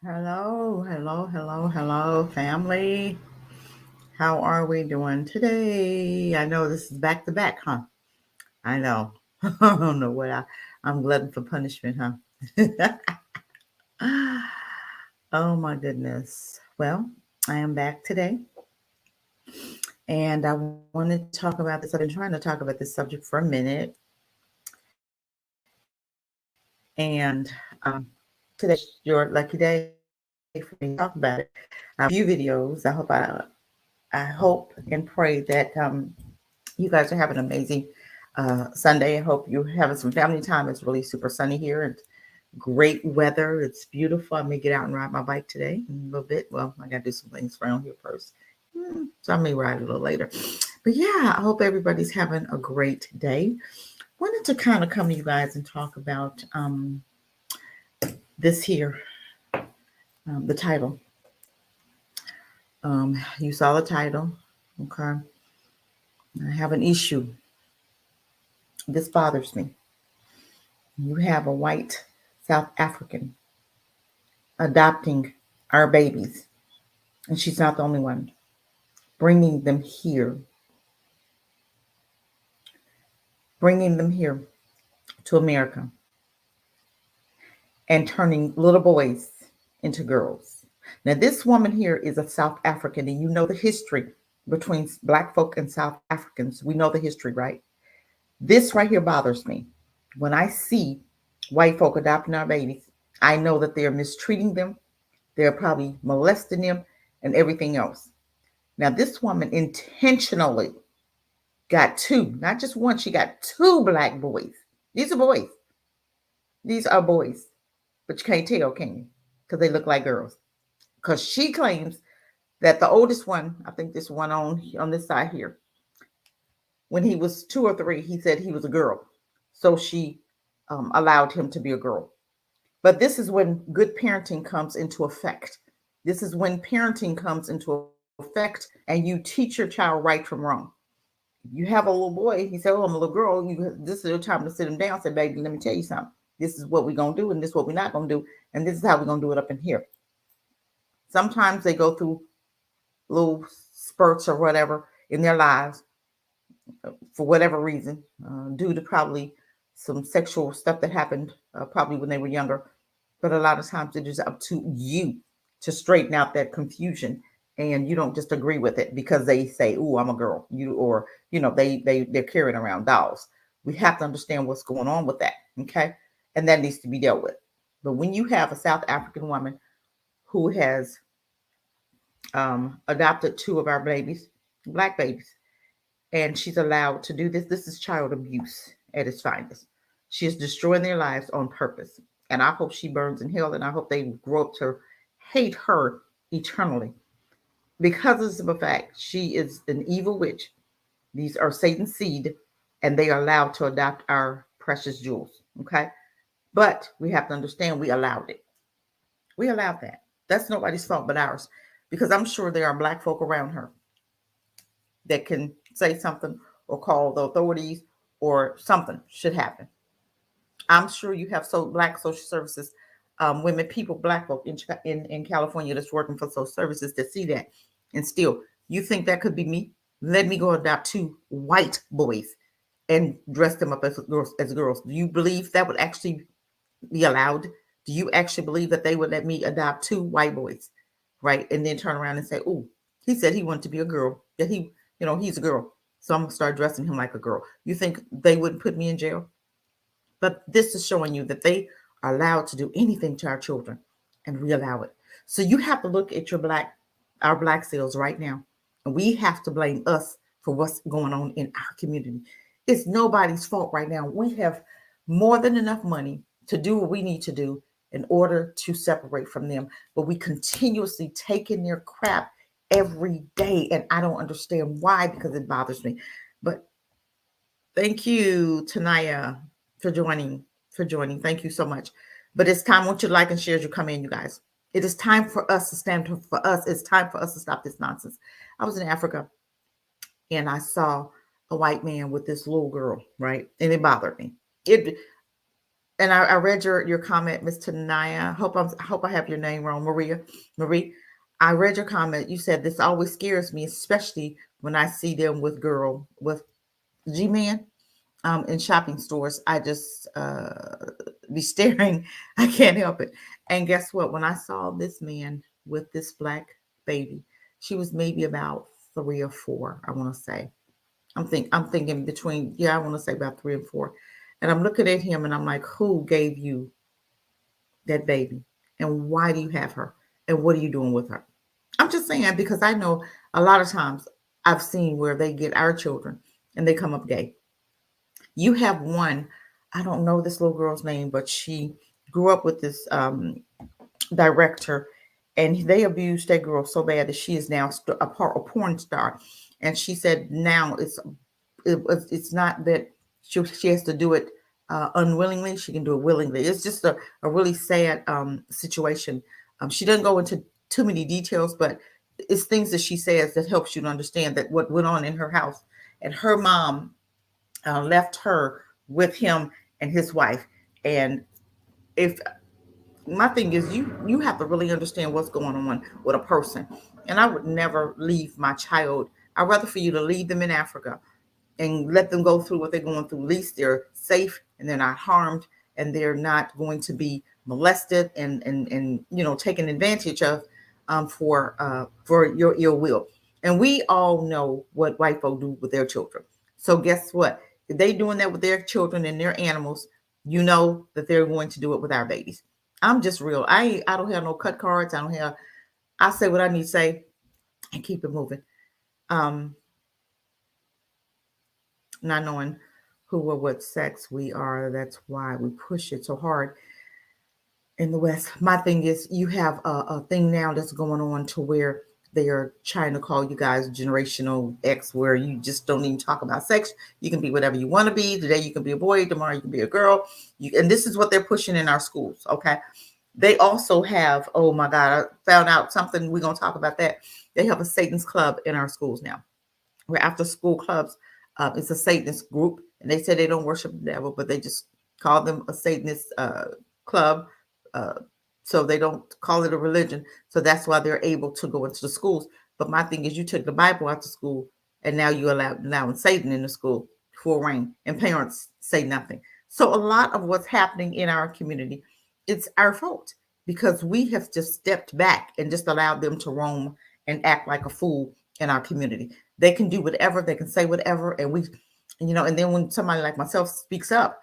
Hello, hello, hello, hello, family. How are we doing today? I know this is back to back, huh? I know. I don't know what I'm glutton for punishment, huh? Oh my goodness. Well, I am back today, and I wanted to talk about this. I've been trying to talk about this subject for a minute, and today's your lucky day for me to talk about it. I have a few videos. I hope and pray that you guys are having an amazing Sunday. I hope you're having some family time. It's really super sunny here and great weather. It's beautiful. I may get out and ride my bike today in a little bit. Well, I got to do some things around here first. So I may ride a little later. But yeah, I hope everybody's having a great day. Wanted to kind of come to you guys and talk about this here, the title. You saw the title. Okay. I have an issue. This bothers me. You have a white South African adopting our babies, and she's not the only one, bringing them here, bringing them here to America, and turning little boys into girls. Now, this woman here is a South African, and you know the history between Black folk and South Africans. We know the history, right? This right here bothers me. When I see white folk adopting our babies, I know that they're mistreating them, they're probably molesting them, and everything else. Now, this woman intentionally got two, not just one, she got two black boys. These are boys. These are boys. But you can't tell, can you? Because they look like girls. Because she claims that the oldest one, I think this one on this side here, when he was 2 or 3, he said he was a girl. So she allowed him to be a girl. But this is when good parenting comes into effect. This is when parenting comes into effect and you teach your child right from wrong. You have a little boy, he said, "Oh, I'm a little girl." This is your time to sit him down. Say, "Baby, let me tell you something. This is what we're gonna do, and this is what we're not gonna do, and this is how we're gonna do it up in here." Sometimes they go through little spurts or whatever in their lives for whatever reason, due to probably some sexual stuff that happened probably when they were younger. But a lot of times it is up to you to straighten out that confusion, and you don't just agree with it because they say, "Oh, I'm a girl," or they're carrying around dolls. We have to understand what's going on with that, okay, and that needs to be dealt with. But when you have a South African woman who has adopted two of our babies, black babies, and she's allowed to do this. This is child abuse at its finest. She is destroying their lives on purpose. And I hope she burns in hell, and I hope they grow up to hate her eternally. Because of the fact she is an evil witch, these are Satan's seed, and they are allowed to adopt our precious jewels. Okay? But we have to understand we allowed it. We allowed that. That's nobody's fault but ours. Because I'm sure there are black folk around her that can say something or call the authorities or something should happen. I'm sure you have black social services, women, people, black folk in California that's working for social services that see that. And still, you think that could be me? Let me go adopt two white boys and dress them up as girls. Do you believe that would actually be allowed? Do you actually believe that they would let me adopt two white boys, right? And then turn around and say, "Oh, he said he wanted to be a girl. That he's a girl, so I'm gonna start dressing him like a girl." You think they wouldn't put me in jail? But this is showing you that they are allowed to do anything to our children, and we allow it. So you have to look at our black cells right now, and we have to blame us for what's going on in our community. It's nobody's fault right now. We have more than enough money to do what we need to do in order to separate from them, but we continuously take in their crap every day, and I don't understand why, because it bothers me. But thank you, Tanaya, for joining. For joining, thank you so much. But it's time. I want you to like and share as you come in, you guys. It is time for us to stand for us. It's time for us to stop this nonsense. I was in Africa and I saw a white man with this little girl, right? And it bothered me. It And I read your comment, Miss Tanaya. I hope I have your name wrong, Marie. I read your comment. You said this always scares me, especially when I see them with G-men in shopping stores. I just be staring. I can't help it. And guess what? When I saw this man with this black baby, she was maybe about 3 or 4. I want to say. I'm thinking between, yeah, I want to say about 3 and 4. And I'm looking at him and I'm like, who gave you that baby? And why do you have her? And what are you doing with her? I'm just saying because I know a lot of times I've seen where they get our children and they come up gay. You have one, I don't know this little girl's name, but she grew up with this director, and they abused that girl so bad that she is now a porn star. And she said now it's not that she has to do it unwillingly. She can do it willingly. It's just a really sad situation. She doesn't go into too many details, but it's things that she says that helps you to understand that what went on in her house. And her mom left her with him and his wife. And if my thing is, you have to really understand what's going on with a person. And I would never leave my child. I'd rather for you to leave them in Africa and let them go through what they're going through. At least they're safe and they're not harmed and they're not going to be molested and taken advantage of for your ill will. And we all know what white folk do with their children. So guess what? If they doing that with their children and their animals, you know that they're going to do it with our babies. I'm just real. I don't have no cut cards. I say what I need to say and keep it moving. Um, Not knowing who or what sex we are. That's why we push it so hard in the West. My thing is, you have a thing now that's going on to where they are trying to call you guys generational X, where you just don't even talk about sex. You can be whatever you want to be. Today you can be a boy. Tomorrow you can be a girl. And this is what they're pushing in our schools. Okay. They also have, oh my God, I found out something. We're going to talk about that. They have a Satan's club in our schools now, where after school clubs, it's a Satanist group, and they say they don't worship the devil, but they just call them a Satanist club. Uh, so they don't call it a religion. So that's why they're able to go into the schools. But my thing is, you took the Bible out to school, and now you allowing Satan in the school full reign, and parents say nothing. So a lot of what's happening in our community, it's our fault because we have just stepped back and just allowed them to roam and act like a fool in our community. They can do whatever, they can say whatever, and then when somebody like myself speaks up,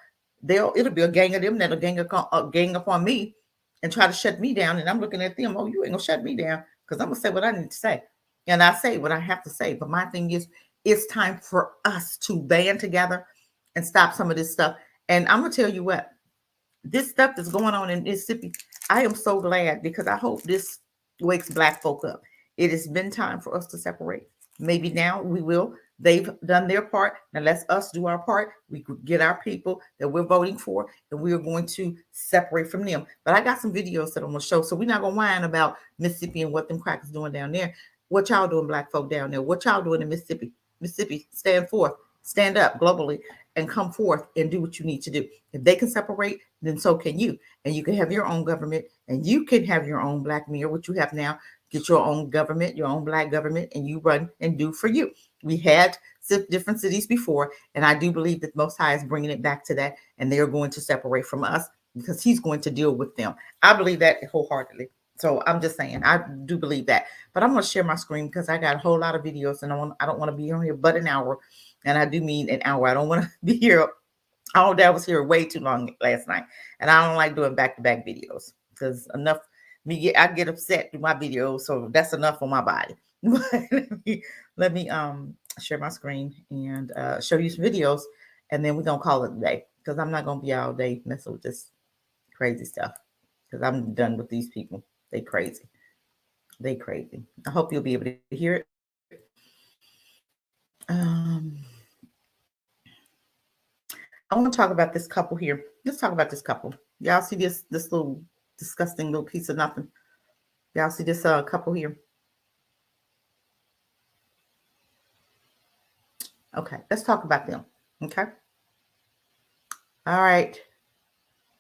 it'll be a gang of them that'll gang up on me and try to shut me down. And I'm looking at them, oh, you ain't gonna shut me down because I'm gonna say what I need to say, and I say what I have to say. But my thing is, it's time for us to band together and stop some of this stuff. And I'm gonna tell you what, this stuff that's going on in Mississippi, I am so glad because I hope this wakes black folk up. It has been time for us to separate. Maybe now we will. They've done their part. Now let's us do our part. We get our people that we're voting for, and we are going to separate from them. But I got some videos that I'm gonna show. So we're not gonna whine about Mississippi and what them crackers doing down there. What y'all doing, black folk down there? What y'all doing in Mississippi? Mississippi, stand forth, stand up globally, and come forth and do what you need to do. If they can separate, then so can you. And you can have your own government, and you can have your own black mayor, which you have now. Get your own government, your own black government, and you run and do for you. We had different cities before, and I do believe that Most High is bringing it back to that, and they are going to separate from us because He's going to deal with them. I believe that wholeheartedly. So I'm just saying, I do believe that. But I'm going to share my screen because I got a whole lot of videos, and I don't want to be on here but an hour, and I do mean an hour. I don't want to be here all day. I was here way too long last night, and I don't like doing back-to-back videos because enough. I get upset through my videos, so that's enough on my body. Let me share my screen and show you some videos, and then we're gonna call it a day because I'm not gonna be all day messing with this crazy stuff because I'm done with these people. They crazy. They crazy. I hope you'll be able to hear it. I want to talk about this couple here. Let's talk about this couple. Y'all see this little disgusting little piece of nothing? Y'all see this couple here? Okay, let's talk about them. Okay. All right.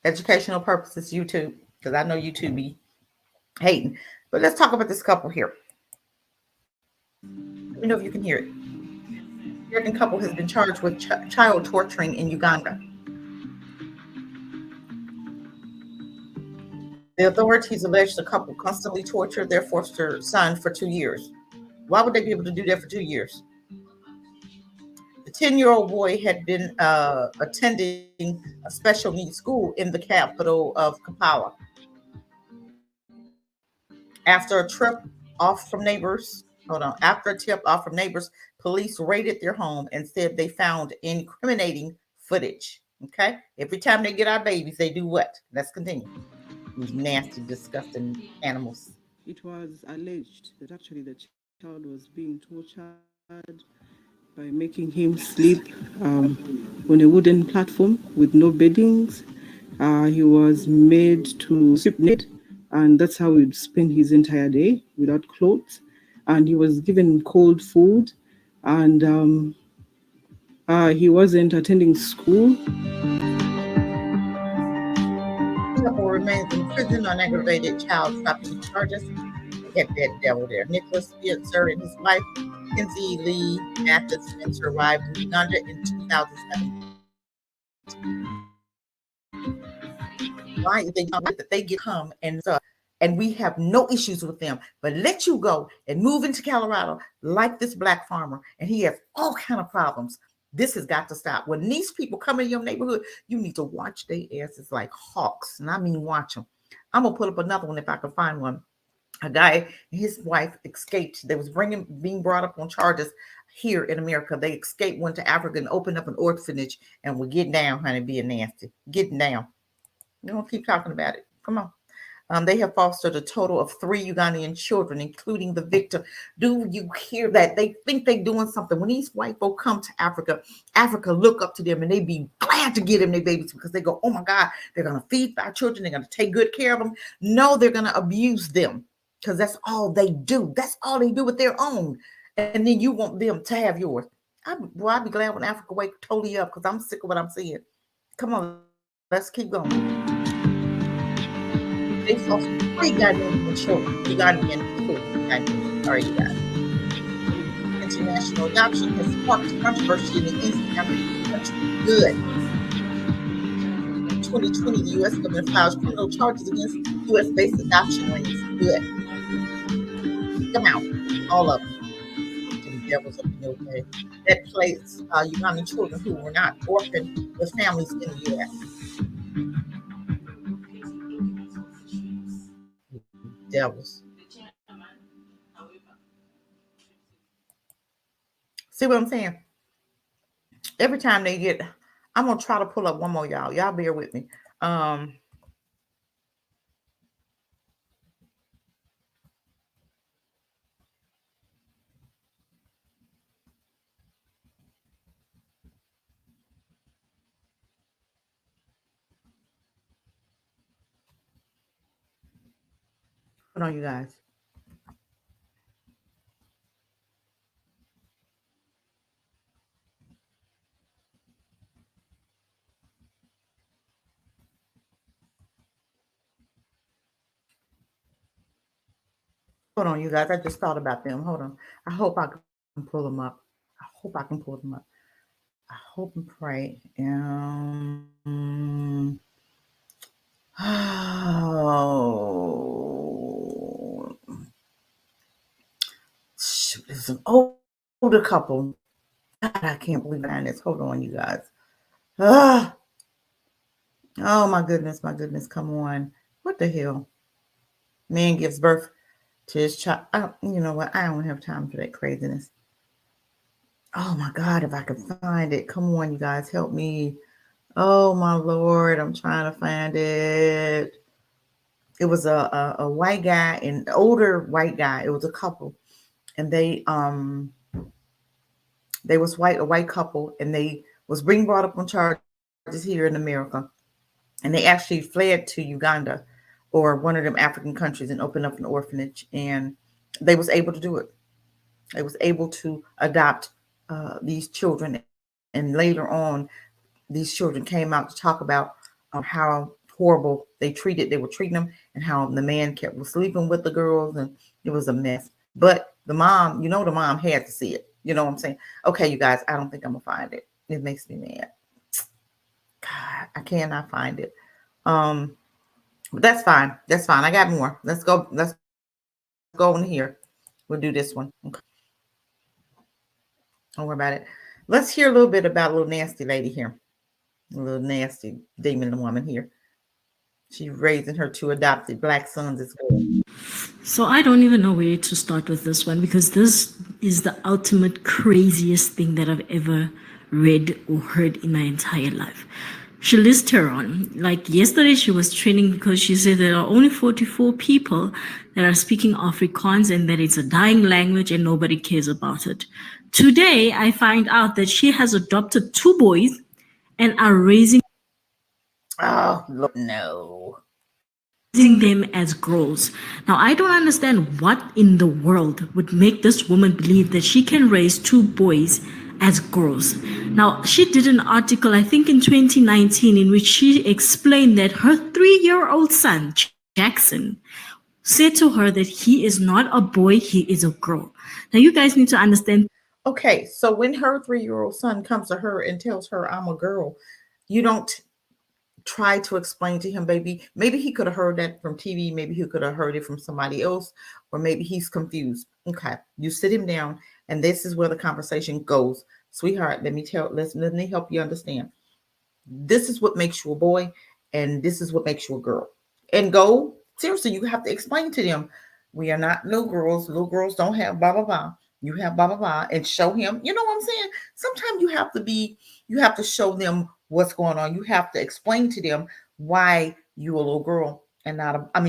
educational purposes, YouTube, because I know YouTube be hating. But let's talk about this couple here. Let me know if you can hear it. American couple has been charged with child torturing in Uganda. The authorities allege the couple constantly tortured their foster son for 2 years. Why would they be able to do that for 2 years? The 10-year-old boy had been attending a special needs school in the capital of Kampala. After a trip off from neighbors, after a tip off from neighbors, police raided their home and said they found incriminating footage. Okay, every time they get our babies, they do what? Let's continue. These nasty, disgusting animals. It was alleged that actually the child was being tortured by making him sleep on a wooden platform with no beddings. He was made to sleep naked, and that's how he'd spend his entire day without clothes. And he was given cold food, and he wasn't attending school. Couple remains in prison on aggravated child trafficking charges. Get that devil there. Nicholas Spitzer and his wife, Kinsey Lee Mathis Spencer, arrived in Uganda in 2007. Why they get come and we have no issues with them, but let you go and move into Colorado like this black farmer, and he has all kind of problems. This has got to stop. When these people come in your neighborhood, you need to watch their asses like hawks, and I mean watch them. I'm gonna put up another one if I can find one. A guy and his wife escaped. They was being brought up on charges here in America. They escaped, went to Africa, and opened up an orphanage, and we're getting down, honey, being nasty, getting down. You don't keep talking about it. Come on. They have fostered a total of 3 Ugandan children, including the victim. Do you hear that? They think they're doing something. When these white folk come to Africa, Africa look up to them and they be glad to get them their babies because they go, oh my God, they're going to feed our children. They're going to take good care of them. No, they're going to abuse them because that's all they do. That's all they do with their own. And then you want them to have yours. I'd be glad when Africa wake totally up because I'm sick of what I'm seeing. Come on, let's keep going. They saw 3 Ghanaian children. Ugandan children. Sorry, you guys. International adoption has sparked controversy in the East African country. Good. In 2020, the U.S. government files criminal charges against U.S.-based adoption rings. Good. Come out, all of them. The devils up in your way. That placed Ugandan children who were not orphaned with families in the U.S. Devils. See what I'm saying? Every time they get, I'm gonna try to pull up one more, y'all. Y'all bear with me. Hold on, you guys. Hold on, you guys. I just thought about them. Hold on. I hope I can pull them up. I hope I can pull them up. I hope and pray. Oh, shoot, it's an older couple. God, I can't believe I this. Hold on, you guys. Ah, oh my goodness, come on. What the hell? Man gives birth to his child. You know what? I don't have time for that craziness. Oh my God, if I can find it. Come on, you guys, help me. Oh my Lord, I'm trying to find it. It was a white guy, an older white guy. It was a couple, and they was a white couple, and they was being brought up on charges here in America, and they actually fled to Uganda or one of them African countries and opened up an orphanage, and they was able to do it. They was able to adopt these children, and later on, these children came out to talk about how horrible they were treating them, and how the man kept sleeping with the girls, and it was a mess. But the mom, the mom had to see it. You know what I'm saying? Okay, you guys, I don't think I'm gonna find it. It makes me mad. God, I cannot find it. But that's fine. That's fine. I got more. Let's go. Let's go in here. We'll do this one. Okay. Don't worry about it. Let's hear a little bit about a little nasty lady here. A little nasty demon woman here. She's raising her two adopted black sons as well. So I don't even know where to start with this one, because this is the ultimate craziest thing that I've ever read or heard in my entire life. Charlize Theron, like yesterday, she was training because she said there are only 44 people that are speaking Afrikaans and that it's a dying language and nobody cares about it. Today, I find out that she has adopted 2 boys and are raising No. them as girls. Now, I don't understand what in the world would make this woman believe that she can raise 2 boys as girls. Now, she did an article, I think in 2019, in which she explained that her 3-year-old son, Jackson, said to her that he is not a boy, he is a girl. Now, you guys need to understand. Okay, so when her 3-year-old son comes to her and tells her, I'm a girl, you don't try to explain to him, baby. Maybe he could have heard that from TV. Maybe he could have heard it from somebody else, or maybe he's confused. Okay, you sit him down, and this is where the conversation goes. Sweetheart, let me help you understand. This is what makes you a boy, and this is what makes you a girl. And go, seriously, you have to explain to them, we are not little girls. Little girls don't have blah, blah, blah. You have blah, blah, blah, and show him, you know what I'm saying? Sometimes you have to show them what's going on. You have to explain to them why you're a little girl and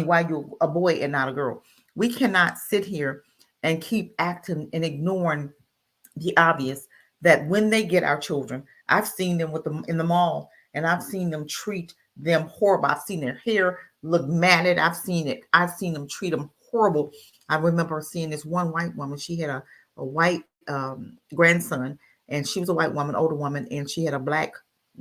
why you're a boy and not a girl. We cannot sit here and keep acting and ignoring the obvious that when they get our children, I've seen them in the mall, and I've seen them treat them horrible. I've seen their hair look matted. I've seen it. I've seen them treat them horrible. I remember seeing this one white woman. She had a white grandson, and she was a white woman, older woman, and she had a black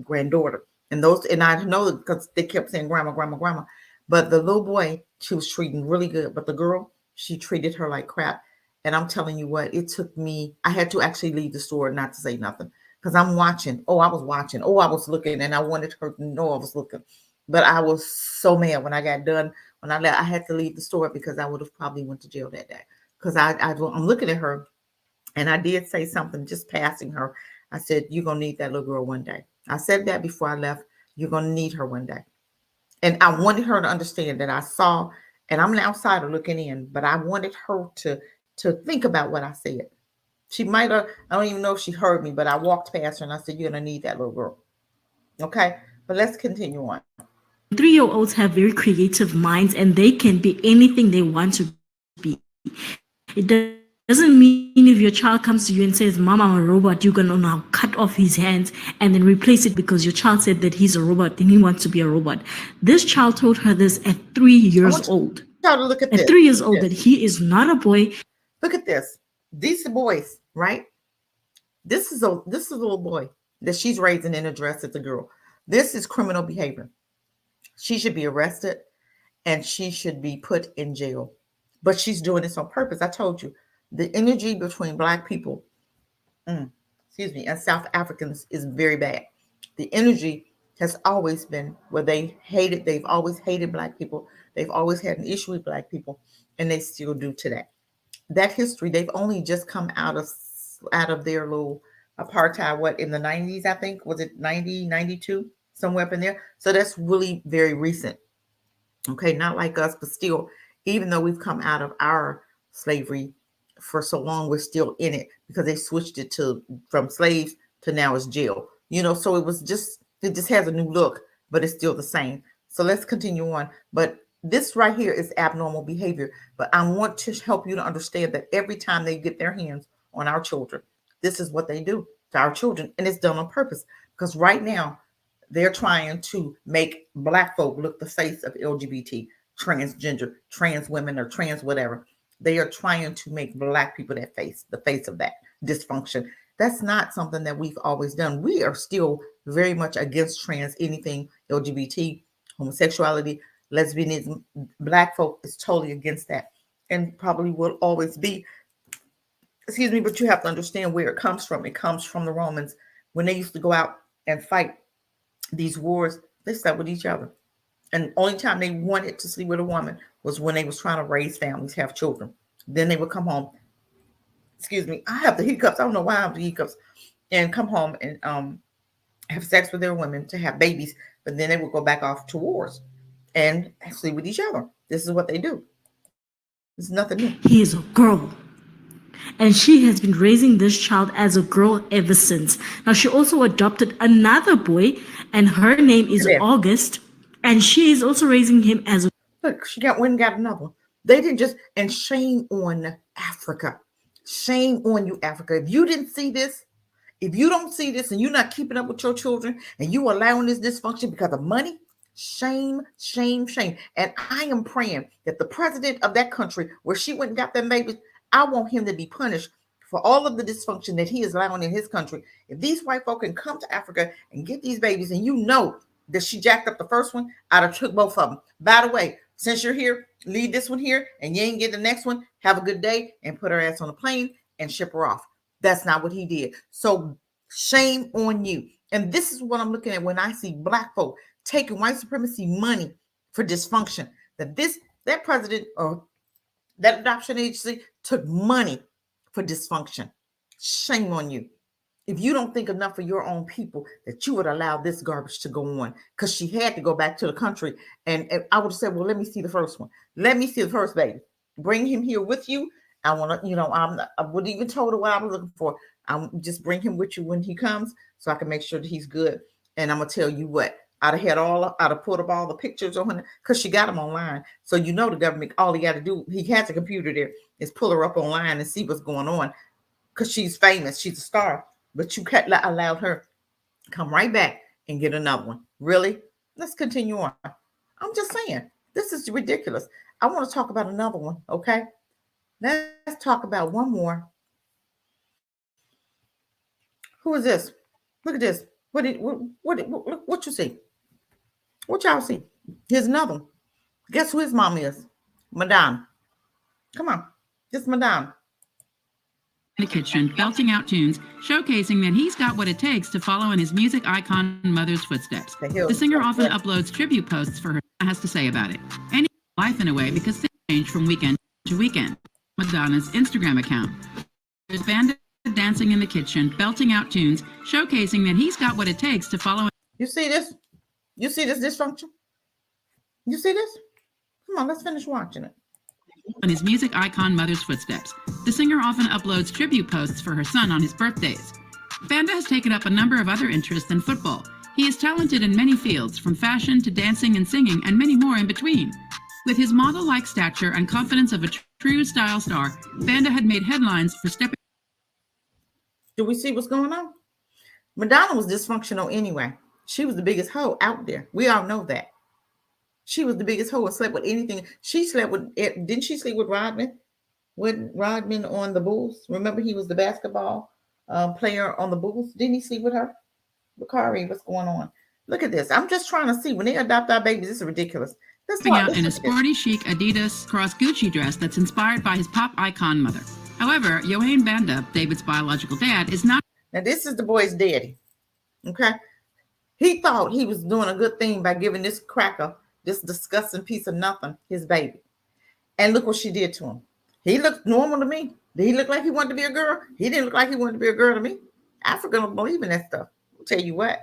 granddaughter. And I know because they kept saying grandma, grandma, grandma. But the little boy, she was treating really good. But the girl, she treated her like crap. And I'm telling you what, it took me, I had to actually leave the store not to say nothing. Because I'm watching. Oh, I was watching. Oh, I was looking. And I wanted her to know I was looking. But I was so mad when I got done. When I left, I had to leave the store because I would have probably went to jail that day. Because I'm looking at her. And I did say something, just passing her. I said, you're going to need that little girl one day. I said that before I left. You're going to need her one day. And I wanted her to understand that I saw, and I'm an outsider looking in, but I wanted her to think about what I said. She might have, I don't even know if she heard me, but I walked past her and I said, you're going to need that little girl. Okay, but let's continue on. 3-year-olds have very creative minds, and they can be anything they want to be. It doesn't mean if your child comes to you and says, Mom, I'm a robot, you're going to now cut off his hands and then replace it because your child said that he's a robot and he wants to be a robot. This child told her this at 3 years old. To look at this. 3 years old, that he is not a boy. Look at this. These are boys, right? This is a little boy that she's raising in a dress as a girl. This is criminal behavior. She should be arrested and she should be put in jail. But she's doing this on purpose. I told you, the energy between Black people, and South Africans is very bad. The energy has always been where they've always hated Black people. They've always had an issue with Black people, and they still do today. That history, they've only just come out of their little apartheid, in the 90s, I think, was it 90, 92, somewhere up in there. So that's really very recent. Okay, not like us, but still, even though we've come out of our slavery for so long, we're still in it because they switched it from slaves to now it's jail. So it just has a new look, but it's still the same. So let's continue on. But this right here is abnormal behavior. But I want to help you to understand that every time they get their hands on our children, this is what they do to our children. And it's done on purpose because right now they're trying to make Black folk look the face of LGBT, transgender, trans women, or trans whatever. They are trying to make Black people the face of that dysfunction. That's not something that we've always done. We are still very much against trans anything LGBT. Homosexuality, lesbianism, Black folk is totally against that and probably will always be. Excuse me, but you have to understand where it comes from. It comes from the Romans. When they used to go out and fight these wars, they slept with each other. And the only time they wanted to sleep with a woman was when they was trying to raise families, have children. Then they would come home. Excuse me, I have the hiccups. I don't know why I have the hiccups. And come home and have sex with their women to have babies. But then they would go back off to wars and sleep with each other. This is what they do. It's nothing new. He is a girl. And she has been raising this child as a girl ever since. Now, she also adopted another boy, and her name is August. And she is also raising him as a... Look, she went and got another one. They didn't just... And shame on Africa. Shame on you, Africa. If you didn't see this, if you don't see this and you're not keeping up with your children and you allowing this dysfunction because of money, shame, shame, shame. And I am praying that the president of that country where she went and got them babies, I want him to be punished for all of the dysfunction that he is allowing in his country. If these white folk can come to Africa and get these babies and you know that she jacked up the first one, I'd have took both of them. By the way, since you're here, leave this one here and you ain't get the next one. Have a good day and put her ass on a plane and ship her off. That's not what he did. So shame on you. And this is what I'm looking at when I see Black folk taking white supremacy money for dysfunction. That president or that adoption agency took money for dysfunction. Shame on you. If you don't think enough of your own people that you would allow this garbage to go on, because she had to go back to the country. And I would have said, well, let me see the first one. Let me see the first baby. Bring him here with you. I want to, I wouldn't even told her what I was looking for. I'm just bring him with you when he comes so I can make sure that he's good. And I'm going to tell you what, I'd have put up all the pictures on her because she got them online. So, the government, all he got to do, he has a computer there, is pull her up online and see what's going on because she's famous. She's a star. But you can't allow her to come right back and get another one. Really? Let's continue on. I'm just saying, this is ridiculous. I want to talk about another one, okay? Let's talk about one more. Who is this? Look at this. What you see? What y'all see? Here's another one. Guess who his mom is? Madonna. Come on. This Madonna. In the kitchen, belting out tunes, showcasing that he's got what it takes to follow in his music icon mother's footsteps. The singer often uploads tribute posts for her has to say about it. And life in a way because things change from weekend to weekend. Madonna's Instagram account. There's Banda dancing in the kitchen, belting out tunes, showcasing that he's got what it takes to follow. You see this? You see this dysfunction? You see this? Come on, let's finish watching it. On his music icon mother's footsteps. The singer often uploads tribute posts for her son on his birthdays. Banda has taken up a number of other interests than football. He is talented in many fields, from fashion to dancing and singing, and many more in between. With his model-like stature and confidence of a true style star, Banda had made headlines for stepping. Do we see what's going on? Madonna was dysfunctional anyway. She was the biggest hoe out there. We all know that. She was the biggest hoe and slept with anything. She slept with it. Didn't she sleep with Rodman? With Rodman on the Bulls? Remember, he was the basketball player on the Bulls. Didn't he sleep with her? Bakari, what's going on? Look at this. I'm just trying to see. When they adopt our babies, this is ridiculous. Out in a sporty chic Adidas cross Gucci dress that's inspired by his pop icon mother. However, Johann Banda, David's biological dad, is not. Now, this is the boy's daddy. Okay? He thought he was doing a good thing by giving this cracker, this disgusting piece of nothing, his baby. And look what she did to him. He looked normal to me. Did he look like he wanted to be a girl? He didn't look like he wanted to be a girl to me. Africa don't believe in that stuff. I'll tell you what.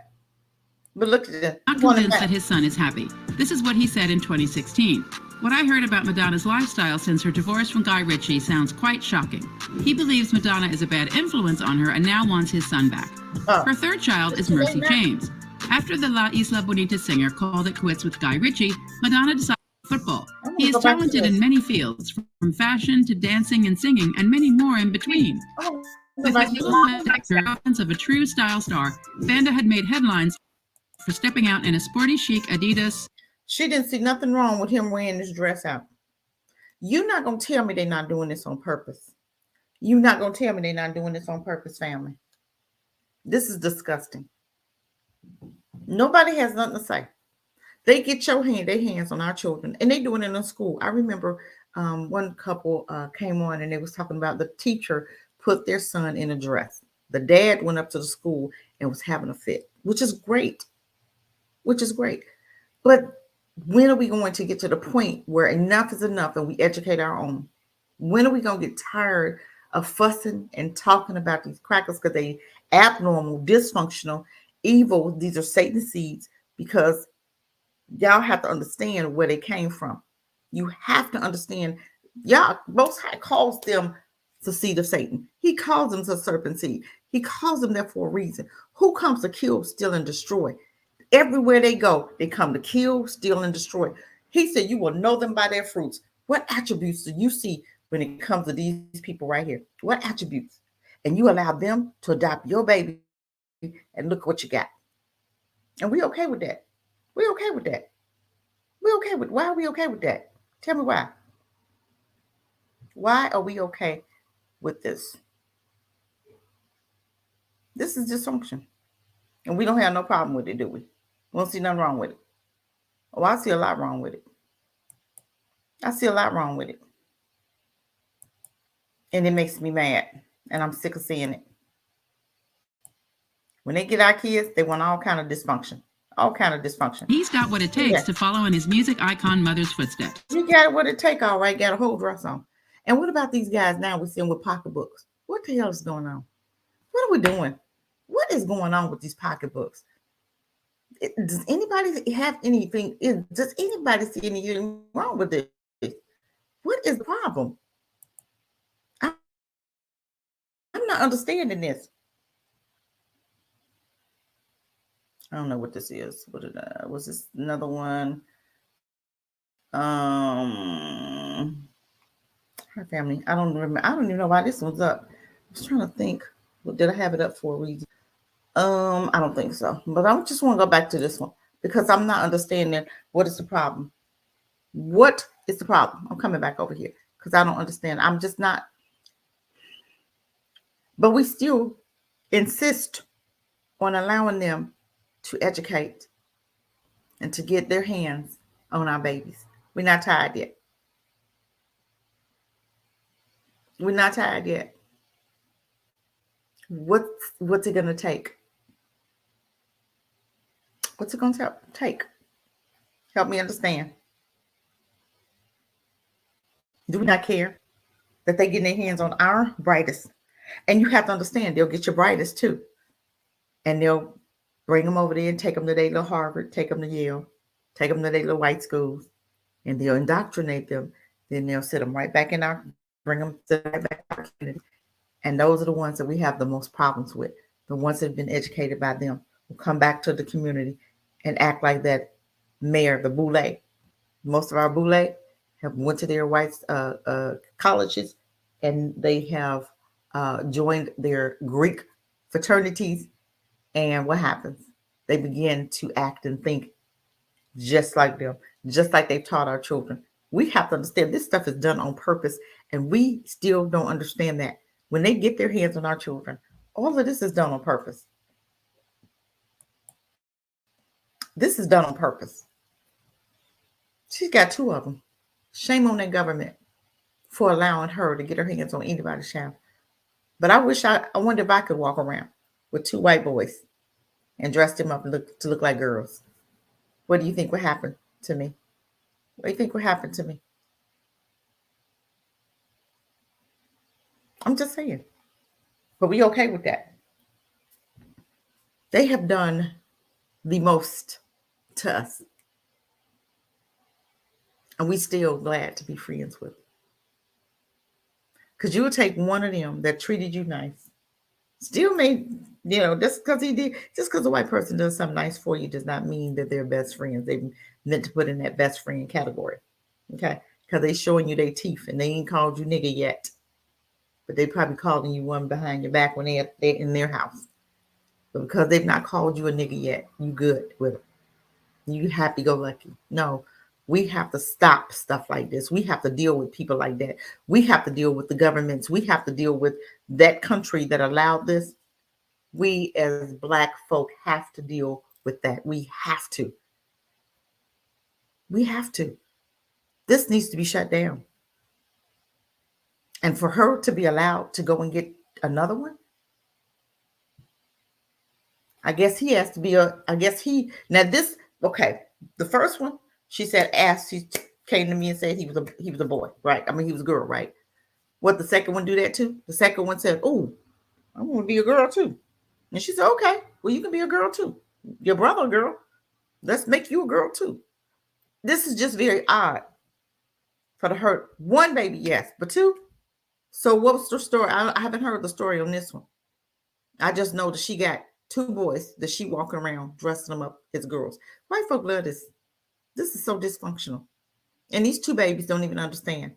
But look at that. Not convinced that his son is happy. This is what he said in 2016. What I heard about Madonna's lifestyle since her divorce from Guy Ritchie sounds quite shocking. He believes Madonna is a bad influence on her and now wants his son back. Her third child is Mercy James. After the La Isla Bonita singer called it quits with Guy Ritchie, Madonna decided football. He is talented in many fields, from fashion to dancing and singing, and many more in between. With the influence of a true style star, Banda had made headlines for stepping out in a sporty chic Adidas. She didn't see nothing wrong with him wearing this dress out. You're not going to tell me they're not doing this on purpose. You're not going to tell me they're not doing this on purpose, family. This is disgusting. Nobody has nothing to say. They get their hands on our children, and they doing it in school. I remember one couple came on and they was talking about the teacher put their son in a dress. The dad went up to the school and was having a fit, which is great, which is great. But when are we going to get to the point where enough is enough and we educate our own? When are we going to get tired of fussing and talking about these crackers because they abnormal, dysfunctional, evil? These are Satan's seeds, because y'all have to understand where they came from. You have to understand, y'all, Most High calls them the seed of Satan. He calls them the serpent seed. He calls them there for a reason. Who comes to kill, steal, and destroy? Everywhere they go, they come to kill, steal, and destroy. He said, you will know them by their fruits. What attributes do you see when it comes to these people right here? What attributes? And you allow them to adopt your baby, and look what you got. And we okay with that. We okay with that. Why are we okay with that? Tell me why. Why are we okay with this? This is dysfunction. And we don't have no problem with it, do we? We don't see nothing wrong with it. Oh, I see a lot wrong with it. I see a lot wrong with it. And it makes me mad. And I'm sick of seeing it. When they get our kids, they want all kind of dysfunction. All kind of dysfunction. He's got what it takes to follow in his music icon mother's footsteps. You got what it take, all right. Got a whole dress on. And what about these guys now we're seeing with pocketbooks? What the hell is going on? What are we doing? What is going on with these pocketbooks? Does anybody have anything? Does anybody see anything wrong with this? What is the problem? I'm not understanding this. I don't know what this is. What was this? Another one? Her family. I don't remember. I don't even know why this one's up. I was trying to think. Well, did I have it up for a reason? I don't think so. But I just want to go back to this one because I'm not understanding what is the problem. What is the problem? I'm coming back over here because I don't understand. I'm just not. But we still insist on allowing them to educate and to get their hands on our babies. We're not tired yet. We're not tired yet. What's it going to take? What's it going to take? Help me understand. Do we not care that they get their hands on our brightest? And you have to understand, they'll get your brightest too. And they'll bring them over there and take them to their little Harvard, take them to Yale, take them to their little white schools, and they'll indoctrinate them. Then they'll sit them right back in bring them right back in our community. And those are the ones that we have the most problems with. The ones that have been educated by them will come back to the community and act like that mayor, the boule. Most of our boule have went to their white colleges, and they have joined their Greek fraternities. And what happens? They begin to act and think just like them, just like they've taught our children. We have to understand this stuff is done on purpose, and we still don't understand that. When they get their hands on our children, all of this is done on purpose. This is done on purpose. She's got two of them. Shame on that government for allowing her to get her hands on anybody's child. But I wonder if I could walk around with two white boys and dress them up and look like girls. What do you think would happen to me? What do you think would happen to me? I'm just saying. But we okay with that. They have done the most to us. And we still glad to be friends with them. Because you would take one of them that treated you nice. Still made, just because a white person does something nice for you does not mean that they're best friends. They meant to put in that best friend category. Okay? Because they showing you their teeth and they ain't called you nigga yet. But they probably calling you one behind your back when they're in their house. But because they've not called you a nigga yet, you good with it. You happy-go-lucky. No, we have to stop stuff like this. We have to deal with people like that. We have to deal with the governments. We have to deal with that country that allowed this. We as Black folk have to deal with that. We have to. We have to. This needs to be shut down. And for her to be allowed to go and get another one, I guess he has to be now this, okay, the first one, she said, she came to me and said he was a boy, right? I mean, he was a girl, right? What, the second one do that too? The second one said, oh, I want to be a girl too. And she said, okay, well, you can be a girl too. Your brother a girl. Let's make you a girl too. This is just very odd for the hurt. One baby, yes, but two. So what was the story? I haven't heard the story on this one. I just know that she got two boys that she walking around dressing them up as girls. White folk love this. This is so dysfunctional. And these two babies don't even understand.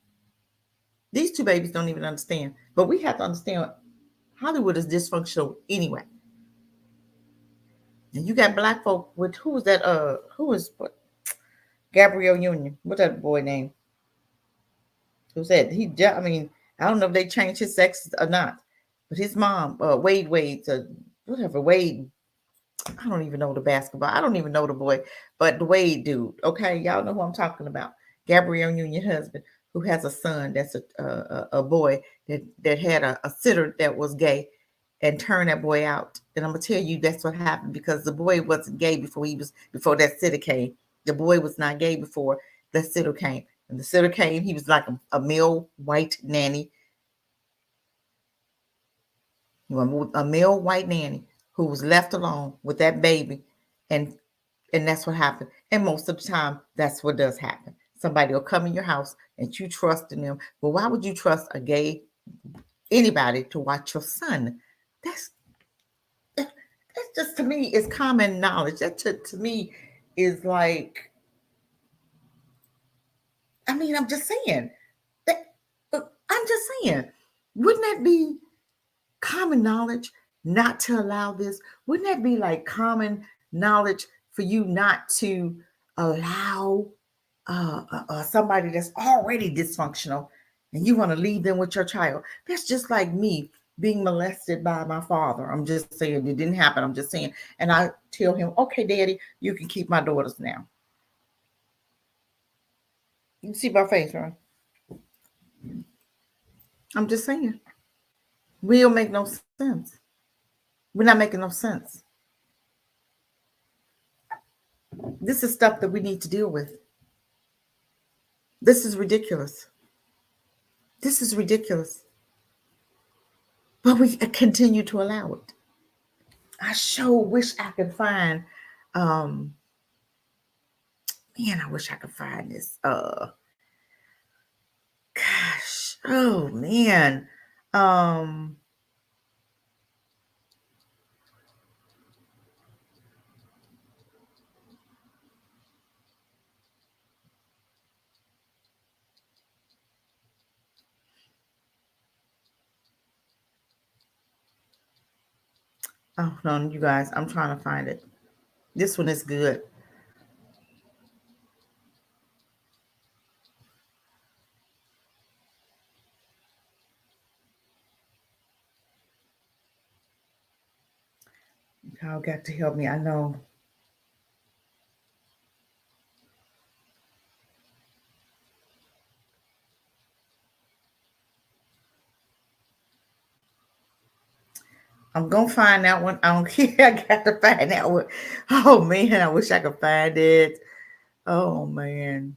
These two babies don't even understand. But we have to understand Hollywood is dysfunctional anyway. And you got black folk with who was that? Who was what? Gabrielle Union. What's that boy name? Who said he? I mean, I don't know if they changed his sex or not, but his mom, Wade, whatever Wade. I don't even know the basketball. I don't even know the boy, but the Wade dude. Okay, y'all know who I'm talking about. Gabrielle Union husband, who has a son that's a boy that had a sitter that was gay, and turned that boy out. And I'm gonna tell you that's what happened, because the boy wasn't gay before that sitter came. The boy was not gay before the sitter came. And the sitter came, he was like a male white nanny. A male white nanny who was left alone with that baby, and that's what happened. And most of the time, that's what does happen. Somebody will come in your house and you trust in them. Well, why would you trust a gay anybody to watch your son? That's just, to me, is common knowledge. That to me is like, I mean, I'm just saying that. I'm just saying, wouldn't that be common knowledge not to allow this? Wouldn't that be like common knowledge for you not to allow somebody that's already dysfunctional, and you want to leave them with your child? That's just like me being molested by my father. I'm just saying, it didn't happen. I'm just saying. And I tell him, okay, daddy, you can keep my daughters now. You see my face, right? I'm just saying. We'll make no sense. We're not making no sense. This is stuff that we need to deal with. This is ridiculous. This is ridiculous. But we continue to allow it. I sure wish I could find, man, I wish I could find this. Gosh, oh man. Oh no, you guys, I'm trying to find it. This one is good. Y'all got to help me. I know. I'm gonna find that one. I don't care. I got to find that one. Oh man, I wish I could find it. Oh man.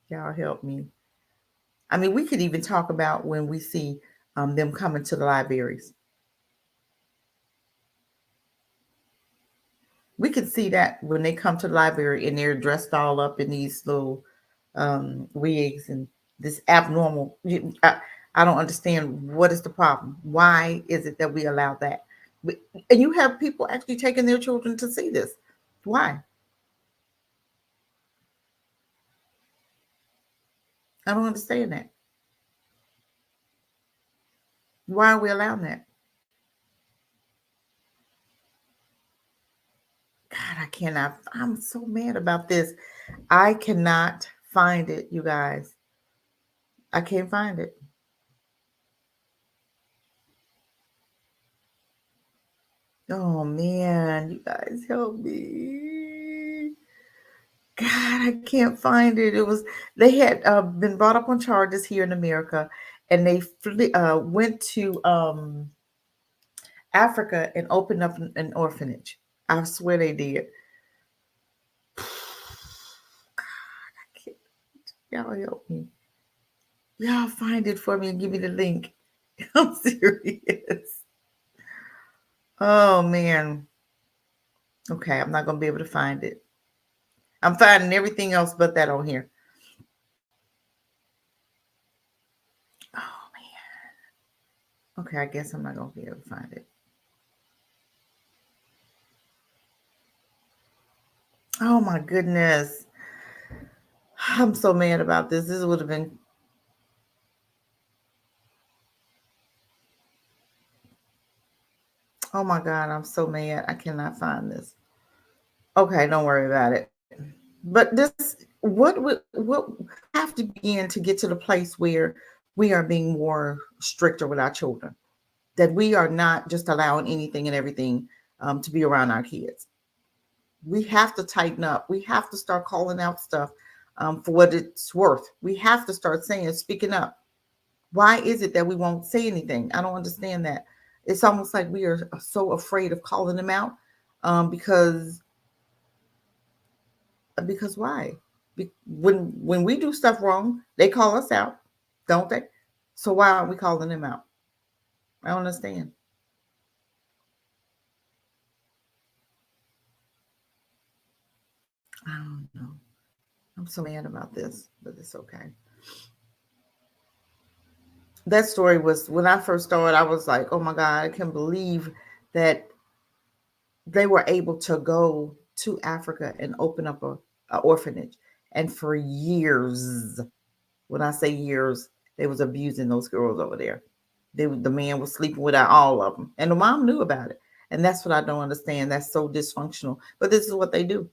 Y'all help me. I mean, we could even talk about when we see them coming to the libraries. We could see that when they come to the library and they're dressed all up in these little wigs and this abnormal. I don't understand, what is the problem. Why is it that we allow that? And you have people actually taking their children to see this. Why? I don't understand that. Why are we allowing that? God, I cannot. I'm so mad about this. I cannot find it, you guys. I can't find it. Oh man, you guys help me. God, I can't find it. They had been brought up on charges here in America, and they went to Africa and opened up an orphanage. I swear they did. Y'all help me. Y'all find it for me and give me the link. I'm serious. Oh man. Okay, I'm not gonna be able to find it. I'm finding everything else but that on here. Oh man. Okay, I guess I'm not gonna be able to find it. Oh my goodness. I'm so mad about this. This would have been. Oh my God, I'm so mad. I cannot find this. Okay, don't worry about it. But this, what have to begin to get to the place where we are being more stricter with our children, that we are not just allowing anything and everything to be around our kids. We have to tighten up. We have to start calling out stuff for what it's worth. We have to start saying, speaking up. Why is it that we won't say anything? I don't understand that. It's almost like we are so afraid of calling them out because why? When we do stuff wrong, they call us out, don't they? So why aren't we calling them out? I don't understand. I don't know. I'm so mad about this, but it's okay. That story was, when I first started, I was like, oh my God, I can't believe that they were able to go to Africa and open up a orphanage. And for years, when I say years, they was abusing those girls over there. The man was sleeping with all of them. And the mom knew about it. And that's what I don't understand. That's so dysfunctional. But this is what they do.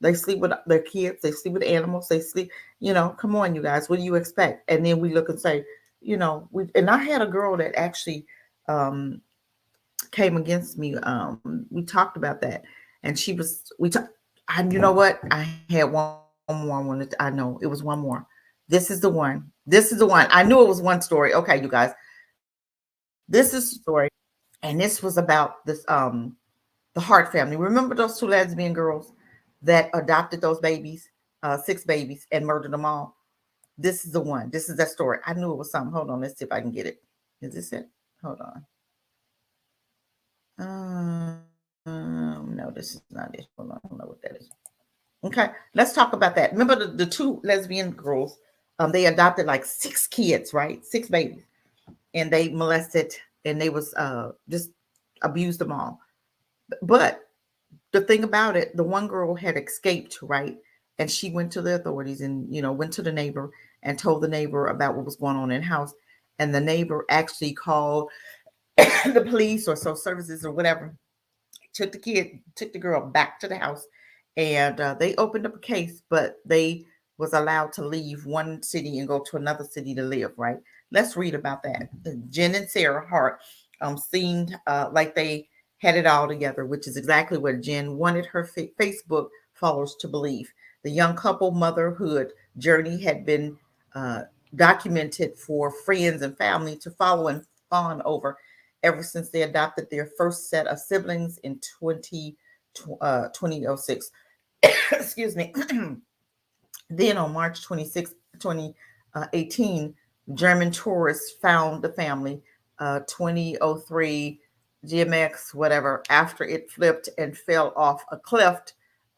They sleep with their kids. They sleep with animals. They sleep, come on, you guys. What do you expect? And then we look and say, and I had a girl that actually came against me. We talked about that. And and you know what? I had one more. I know it was one more. This is the one. I knew it was one story. Okay, you guys. This is a story. And this was about this the Hart family. Remember those two lesbian girls that adopted those babies, 6 babies, and murdered them all? This is the one. This is that story. I knew it was something. Hold on. Let's see if I can get it. Is this it? Hold on. No, this is not it. Hold on. I don't know what that is. Okay, let's talk about that. Remember the 2 lesbian girls? They adopted like 6 kids, right? 6 babies, and they molested, and they was just abused them all. But the thing about it, the one girl had escaped, right? And she went to the authorities and, went to the neighbor and told the neighbor about what was going on in the house. And the neighbor actually called the police or social services or whatever, took the girl back to the house, and they opened up a case, but they was allowed to leave one city and go to another city to live, right? Let's read about that. Jen and Sarah Hart seemed like they had it all together, which is exactly what Jen wanted her Facebook followers to believe. The young couple motherhood journey had been documented for friends and family to follow and fawn over ever since they adopted their first set of siblings in 2006. Excuse me. Then on March 26, 2018, German tourists found the family 2003 GMX, whatever, after it flipped and fell off a cliff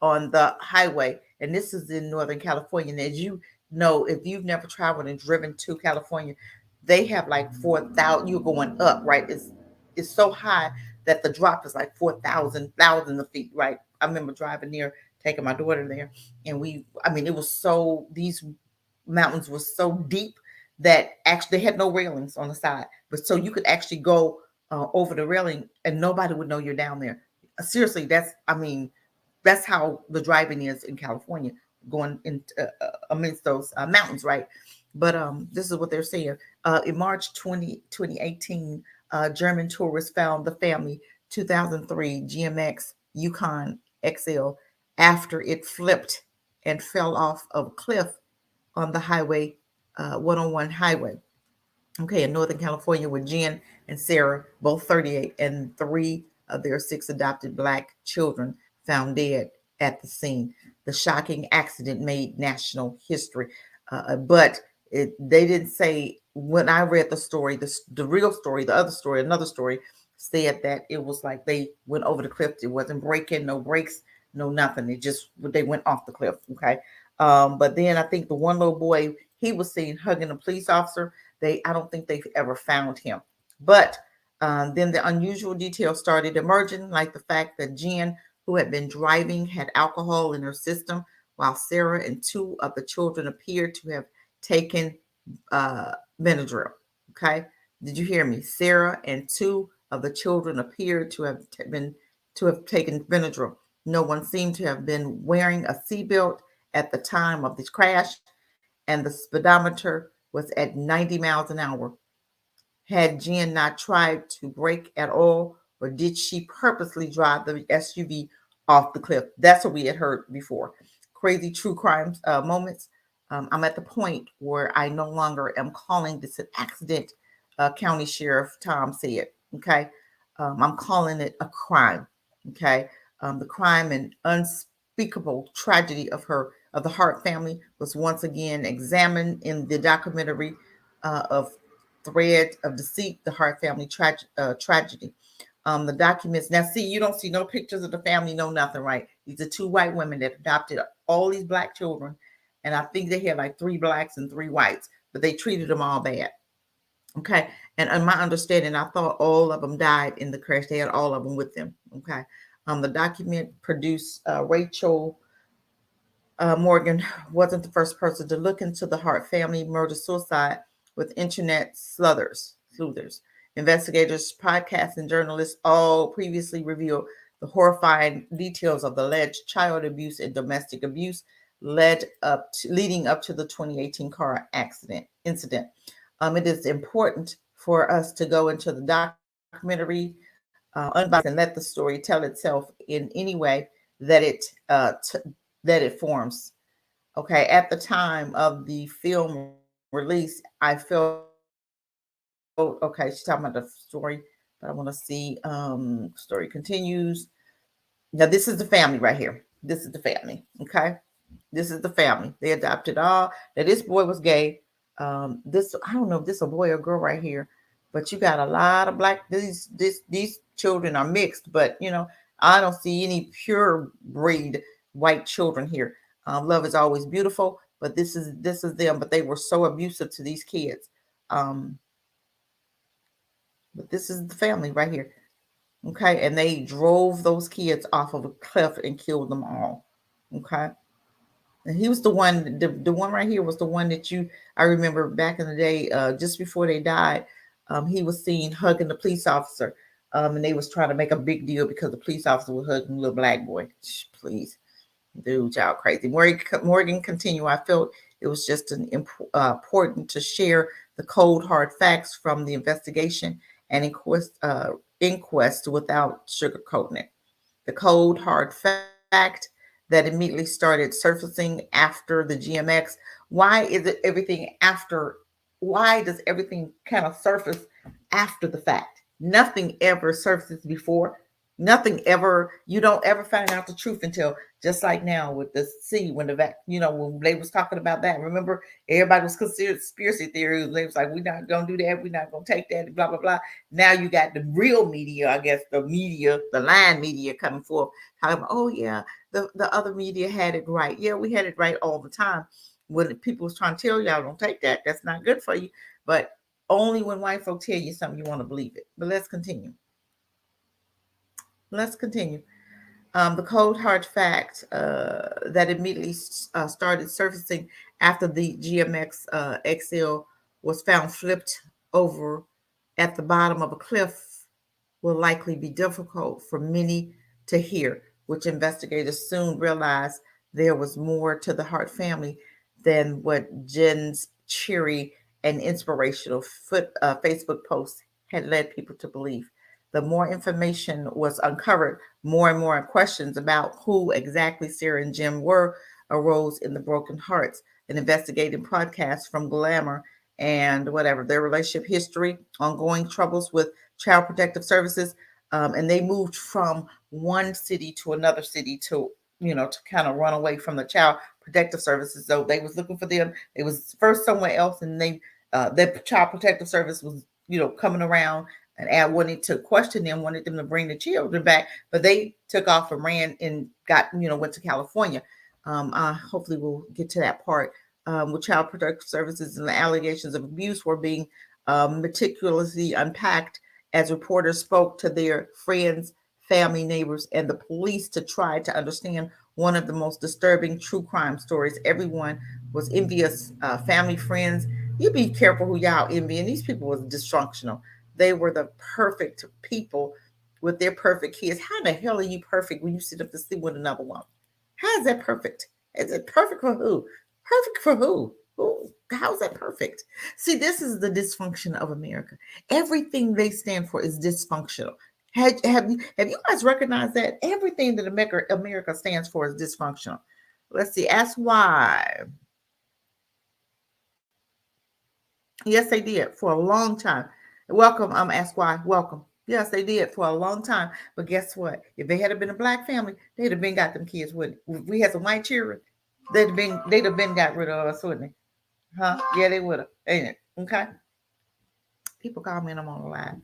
on the highway. And this is in Northern California. And as you know, if you've never traveled and driven to California, they have like 4,000, you're going up, right? It's so high that the drop is like 4,000 of feet, right? I remember driving there, taking my daughter there, and it was these mountains were so deep that actually they had no railings on the side, but so you could actually go over the railing and nobody would know you're down there. Seriously, that's how the driving is in California, going in amidst those mountains, right? But this is what they're saying. In March 2018, German tourists found the family 2003 GMX Yukon XL after it flipped and fell off of a cliff on the highway, 101 highway. Okay, in Northern California, with Jen and Sarah, both 38, and 3 of their 6 adopted Black children found dead at the scene. The shocking accident made national history. But they didn't say, when I read the story, the real story, the other story, another story said that it was like they went over the cliff. It wasn't breaking, no brakes, no nothing. They went off the cliff. Okay. But then I think the one little boy, he was seen hugging a police officer. I don't think they've ever found him. But then the unusual details started emerging, like the fact that Jen, who had been driving, had alcohol in her system, while Sarah and 2 of the children appeared to have taken Benadryl. Okay, did you hear me? Sarah and 2 of the children appeared to have taken Benadryl. No one seemed to have been wearing a seatbelt at the time of this crash, and the speedometer was at 90 miles an hour. Had Jen not tried to brake at all, or did she purposely drive the SUV off the cliff? That's what we had heard before. Crazy true crime moments. I'm at the point where I no longer am calling this an accident. County Sheriff Tom said, okay, I'm calling it a crime. Okay, the crime and unspeakable tragedy of the Hart family was once again examined in the documentary of Thread of Deceit, the Hart family tragedy. The documents, now see, you don't see no pictures of the family, no nothing, right? These are 2 white women that adopted all these Black children, and I think they had like 3 Blacks and 3 whites, but they treated them all bad. Okay, and in my understanding, I thought all of them died in the crash. They had all of them with them. Okay, the document produced Rachel Morgan wasn't the first person to look into the Hart family murder-suicide with internet sleuthers. Investigators, podcasts, and journalists all previously revealed the horrifying details of the alleged child abuse and domestic abuse leading up to the 2018 car incident. It is important for us to go into the documentary, unbox, and let the story tell itself in any way that it forms. Okay, at the time of the film release, I felt, okay, she's talking about the story, but I want to see, story continues. Now, this is the family right here. This is the family, okay? This is the family. They adopted all. Now, this boy was gay. I don't know if this is a boy or girl right here, but you got a lot of Black, these children are mixed, but, I don't see any pure breed white children here. Love is always beautiful, but this is them, but they were so abusive to these kids. But this is the family right here. Okay. And they drove those kids off of a cliff and killed them all. Okay. And he was the one, the one right here was the one that I remember back in the day, just before they died, he was seen hugging the police officer. And they was trying to make a big deal because the police officer was hugging a little Black boy. Please, dude, y'all crazy. Morgan continue. I felt it was just important to share the cold, hard facts from the investigation and inquest without sugarcoating it. The cold, hard fact that immediately started surfacing after the GMX. Why is it everything after? Why does everything kind of surface after the fact? Nothing ever surfaces before. Nothing ever, you don't ever find out the truth until, just like now with the when when they was talking about that. Remember, everybody was considered conspiracy theories. They was like, we're not going to do that. We're not going to take that, blah, blah, blah. Now you got the real media, I guess, the line media coming forth. Talking about, oh yeah, the other media had it right. Yeah, we had it right all the time. When people was trying to tell y'all, don't take that. That's not good for you. But only when white folk tell you something, you want to believe it. But let's continue. The cold hard fact that immediately started surfacing after the GMX XL was found flipped over at the bottom of a cliff will likely be difficult for many to hear, which investigators soon realized there was more to the Hart family than what Jen's cheery and inspirational Facebook post had led people to believe. The more information was uncovered, more and more questions about who exactly Sarah and Jim were arose in the broken hearts. An investigative podcast from Glamour and whatever their relationship history, ongoing troubles with Child Protective Services, and they moved from one city to another city to to kind of run away from the Child Protective Services. So they was looking for them. It was first somewhere else, and they the Child Protective Service was coming around and wanted to question them, wanted them to bring the children back, but they took off and ran and got went to California. Hopefully we'll get to that part. With Child Protective Services and the allegations of abuse were being meticulously unpacked as reporters spoke to their friends, family, neighbors, and the police to try to understand one of the most disturbing true crime stories. Everyone was envious, family, friends. You be careful who y'all envy. And these people was dysfunctional. They were the perfect people with their perfect kids. How the hell are you perfect when you sit up to sleep with another one? How is that perfect? Is it perfect for who? Perfect for who? How is that perfect? See, this is the dysfunction of America. Everything they stand for is dysfunctional. Have you guys recognized that? Everything that America stands for is dysfunctional. Let's see. Ask why. Yes, they did for a long time. Welcome. Ask why. Welcome. Yes, they did for a long time. But guess what? If they had been a black family, they'd have been got them kids with it. If we had some white children, they'd have been got rid of us, wouldn't they? Huh? Yeah, they would have. Ain't it? Okay. People call me and I'm on the line.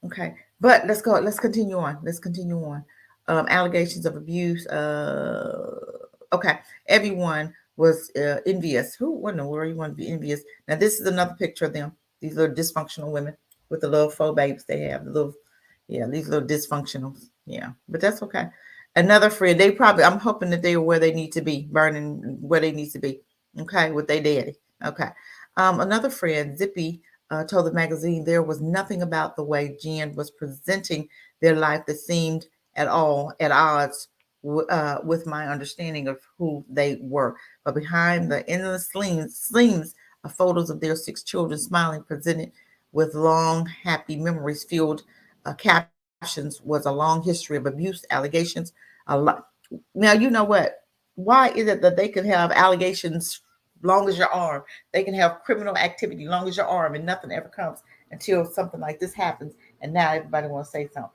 Okay. But let's go. Let's continue on. Allegations of abuse. Okay. Everyone was envious. Who in the world you want to be envious? Now, this is another picture of them. These little dysfunctional women with the little faux babies they have. These little dysfunctionals. Yeah. But that's okay. Another friend, I'm hoping that they are where they need to be, burning where they need to be. Okay. With their daddy. Okay. Another friend, Zippy, told the magazine there was nothing about the way Jen was presenting their life that seemed at all at odds with my understanding of who they were. But behind the endless sleeves of photos of their 6 children smiling, presented with long, happy memories filled captions, was a long history of abuse, allegations. A lot. Now, you know what? Why is it that they can have allegations long as your arm? They can have criminal activity long as your arm, and nothing ever comes until something like this happens. And now everybody wants to say something.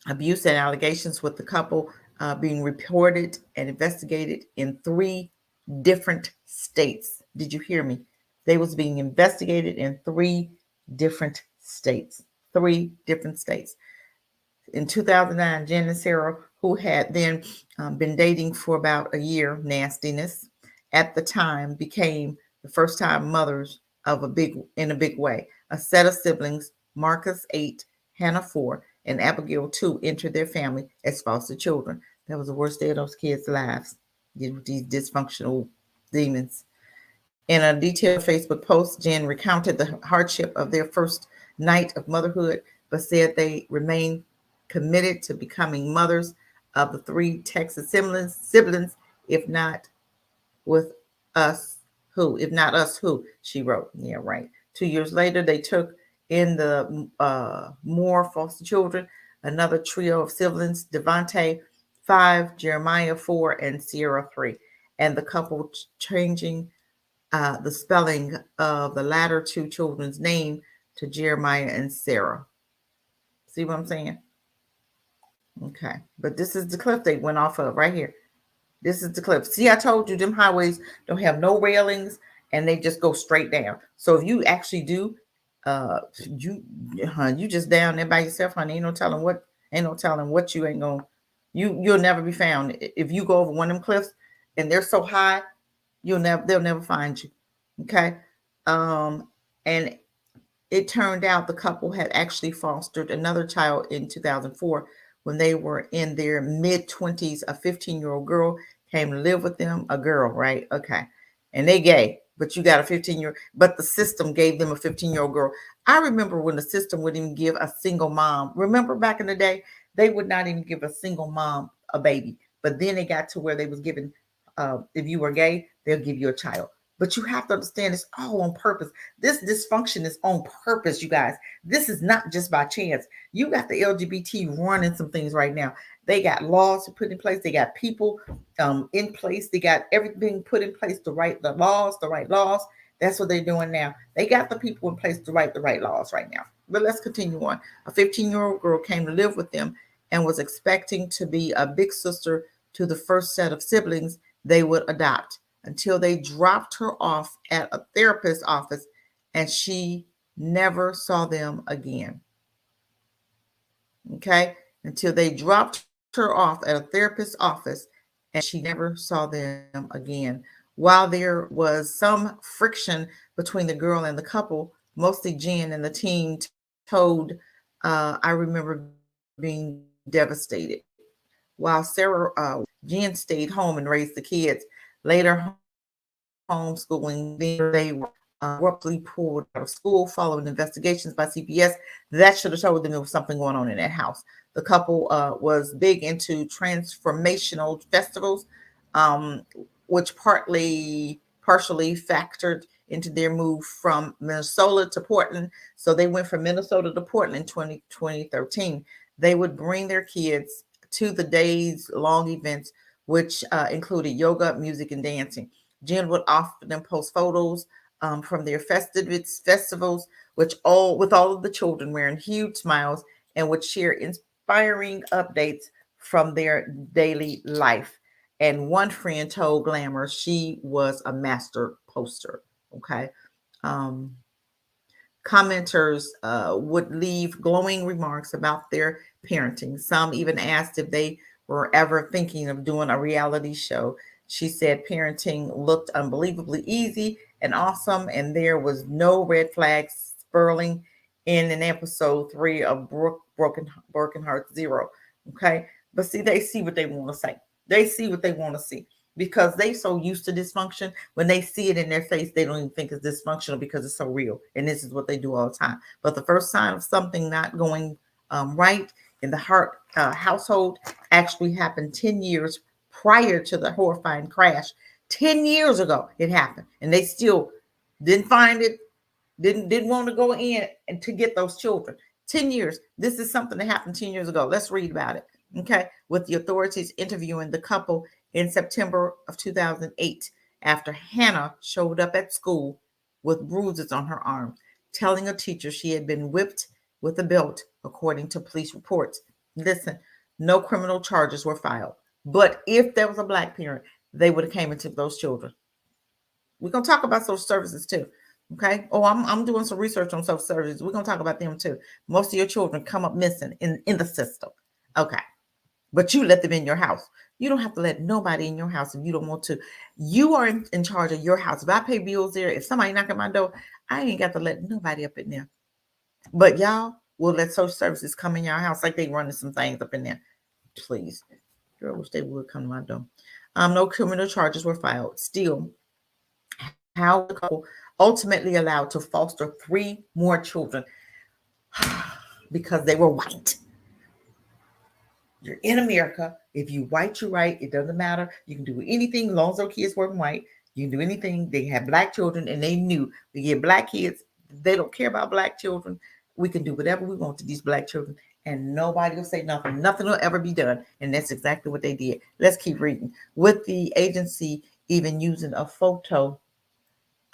Abuse and allegations with the couple being reported and investigated in 3 different states. Did you hear me? They was being investigated in 3 different states. 3 different states. In 2009, Jen and Sarah, who had then been dating for about a year, nastiness, at the time became the first time mothers in a big way. A set of siblings, Marcus 8, Hannah 4, and Abigail 2, entered their family as foster children. That was the worst day of those kids' lives, these dysfunctional demons. In a detailed Facebook post, Jen recounted the hardship of their first night of motherhood, but said they remain committed to becoming mothers of the 3 Texas siblings, if not with us, who? If not us, who? She wrote. Yeah, right. 2 years later, they took in the more foster children, another trio of siblings, Devontae 5, Jeremiah 4, and Sierra 3, and the couple changing the spelling of the latter 2 children's name to Jeremiah and Sarah. See what I'm saying? Okay, but this is the cliff they went off of right here. This is the cliff. See, I told you them highways don't have no railings and they just go straight down. So if you actually do, you just down there by yourself, honey. Ain't no telling what you ain't gonna. You'll never be found if you go over one of them cliffs and they're so high. They'll never find you. Okay, and it turned out the couple had actually fostered another child in 2004. When they were in their mid-20s, a 15-year-old girl came to live with them. A girl, right? Okay. And they gay, but you got a 15-year-old, but the system gave them a 15-year-old girl. I remember when the system wouldn't even give a single mom. Remember back in the day, they would not even give a single mom a baby. But then they got to where they was giving, if you were gay, they'll give you a child. But you have to understand it's all on purpose. This dysfunction is on purpose, you guys. This is not just by chance. You got the LGBT running some things right now. They got laws put in place. They got people in place. They got everything put in place to write the right laws. That's what they're doing now. They got the people in place to write the right laws right now. But let's continue on. A 15-year-old girl came to live with them and was expecting to be a big sister to the first set of siblings they would adopt until they dropped her off at a therapist's office and she never saw them again. Okay? Until they dropped her off at a therapist's office and she never saw them again. While there was some friction between the girl and the couple, mostly Jen and the team told, I remember being devastated. While Jen stayed home and raised the kids. Later, homeschooling, they were abruptly pulled out of school following investigations by CPS. That should have told them there was something going on in that house. The couple was big into transformational festivals, which partially factored into their move from Minnesota to Portland. So they went from Minnesota to Portland in 2013. They would bring their kids to the days-long events, which included yoga, music, and dancing. Jen would often post photos from their festivals, with all of the children wearing huge smiles, and would share inspiring updates from their daily life. And one friend told Glamour she was a master poster. Okay. Commenters would leave glowing remarks about their parenting. Some even asked if they were ever thinking of doing a reality show. She said parenting looked unbelievably easy and awesome, and there was no red flags spurling in an episode 3 of Broken Heart Zero. Okay. But see, they see what they want to say. They see what they want to see because they so used to dysfunction. When they see it in their face, they don't even think it's dysfunctional because it's so real. And this is what they do all the time. But the first sign of something not going right in the Hart household actually happened 10 years prior to the horrifying crash. 10 years ago it happened, and they still didn't find it, didn't want to go in and to get those children. 10 years. This is something that happened 10 years ago. Let's read about it. Okay. With the authorities interviewing the couple in September of 2008 after Hannah showed up at school with bruises on her arm, telling a teacher she had been whipped with a belt, according to police reports. Listen, no criminal charges were filed. But if there was a Black parent, they would have came and took those children. We're going to talk about social services too. Okay. Oh, I'm doing some research on social services. We're going to talk about them too. Most of your children come up missing in the system. Okay. But you let them in your house. You don't have to let nobody in your house if you don't want to. You are in charge of your house. If I pay bills there, if somebody knock at my door, I ain't got to let nobody up in there. But y'all will let social services come in your house like they running some things up in there. Please. Girl, I wish they would come to my door. No criminal charges were filed. Still, how the couple ultimately allowed to foster 3 more children because they were white. You're in America. If you white, you're right. It doesn't matter. You can do anything as long as those kids weren't white. You can do anything. They had Black children, and they knew we get Black kids. They don't care about Black children. We can do whatever we want to these Black children, and nobody will say nothing. Nothing will ever be done. And that's exactly what they did. Let's keep reading. With the agency even using a photo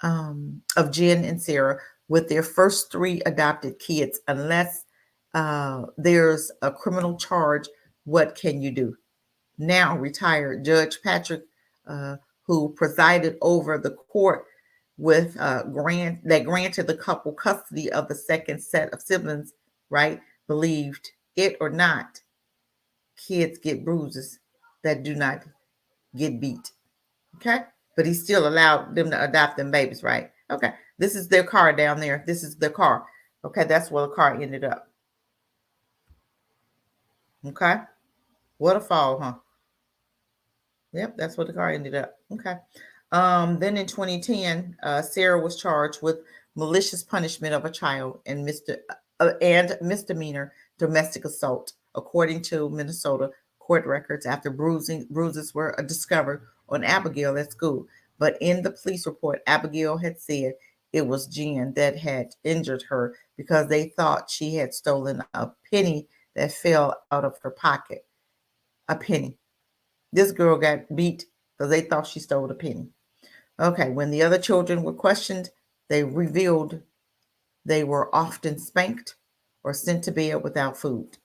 of Jen and Sarah with their first 3 adopted kids, unless there's a criminal charge. What can you do? Now retired Judge Patrick, who presided over the court with granted the couple custody of the second set of siblings, right? Believed it or not, kids get bruises that do not get beat. Okay. But he still allowed them to adopt them babies, right? Okay. This is their car down there. This is their car. Okay. That's where the car ended up. Okay. What a fall, huh? Yep, that's where the car ended up. Okay. Then in 2010, Sarah was charged with malicious punishment of a child and misdemeanor domestic assault, according to Minnesota court records, after bruises were discovered on Abigail at school. But in the police report, Abigail had said it was Jen that had injured her because they thought she had stolen a penny that fell out of her pocket. a penny. This girl got beat because they thought she stole a penny. Okay, when the other children were questioned, they revealed they were often spanked or sent to bed without food.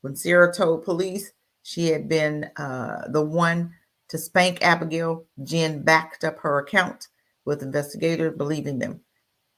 When Sarah told police she had been the one to spank Abigail, Jen backed up her account, with investigators believing them.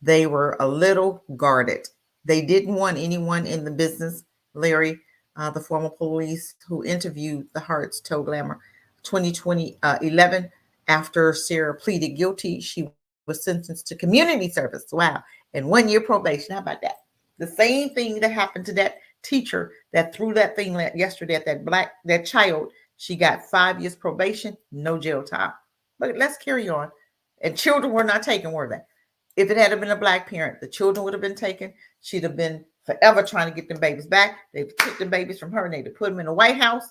They were a little guarded. They didn't want anyone in the business. Larry, the former police who interviewed the Harts, told Glamour 2011, after Sarah pleaded guilty, she was sentenced to community service. Wow. And 1 year probation. How about that? The same thing that happened to that teacher that threw that thing yesterday at that child. She got 5 years probation, no jail time. But let's carry on. And children were not taken, were they? If it had been a black parent, the children would have been taken. She'd have been forever trying to get them babies back. They'd took the babies from her and they'd put them in the White House.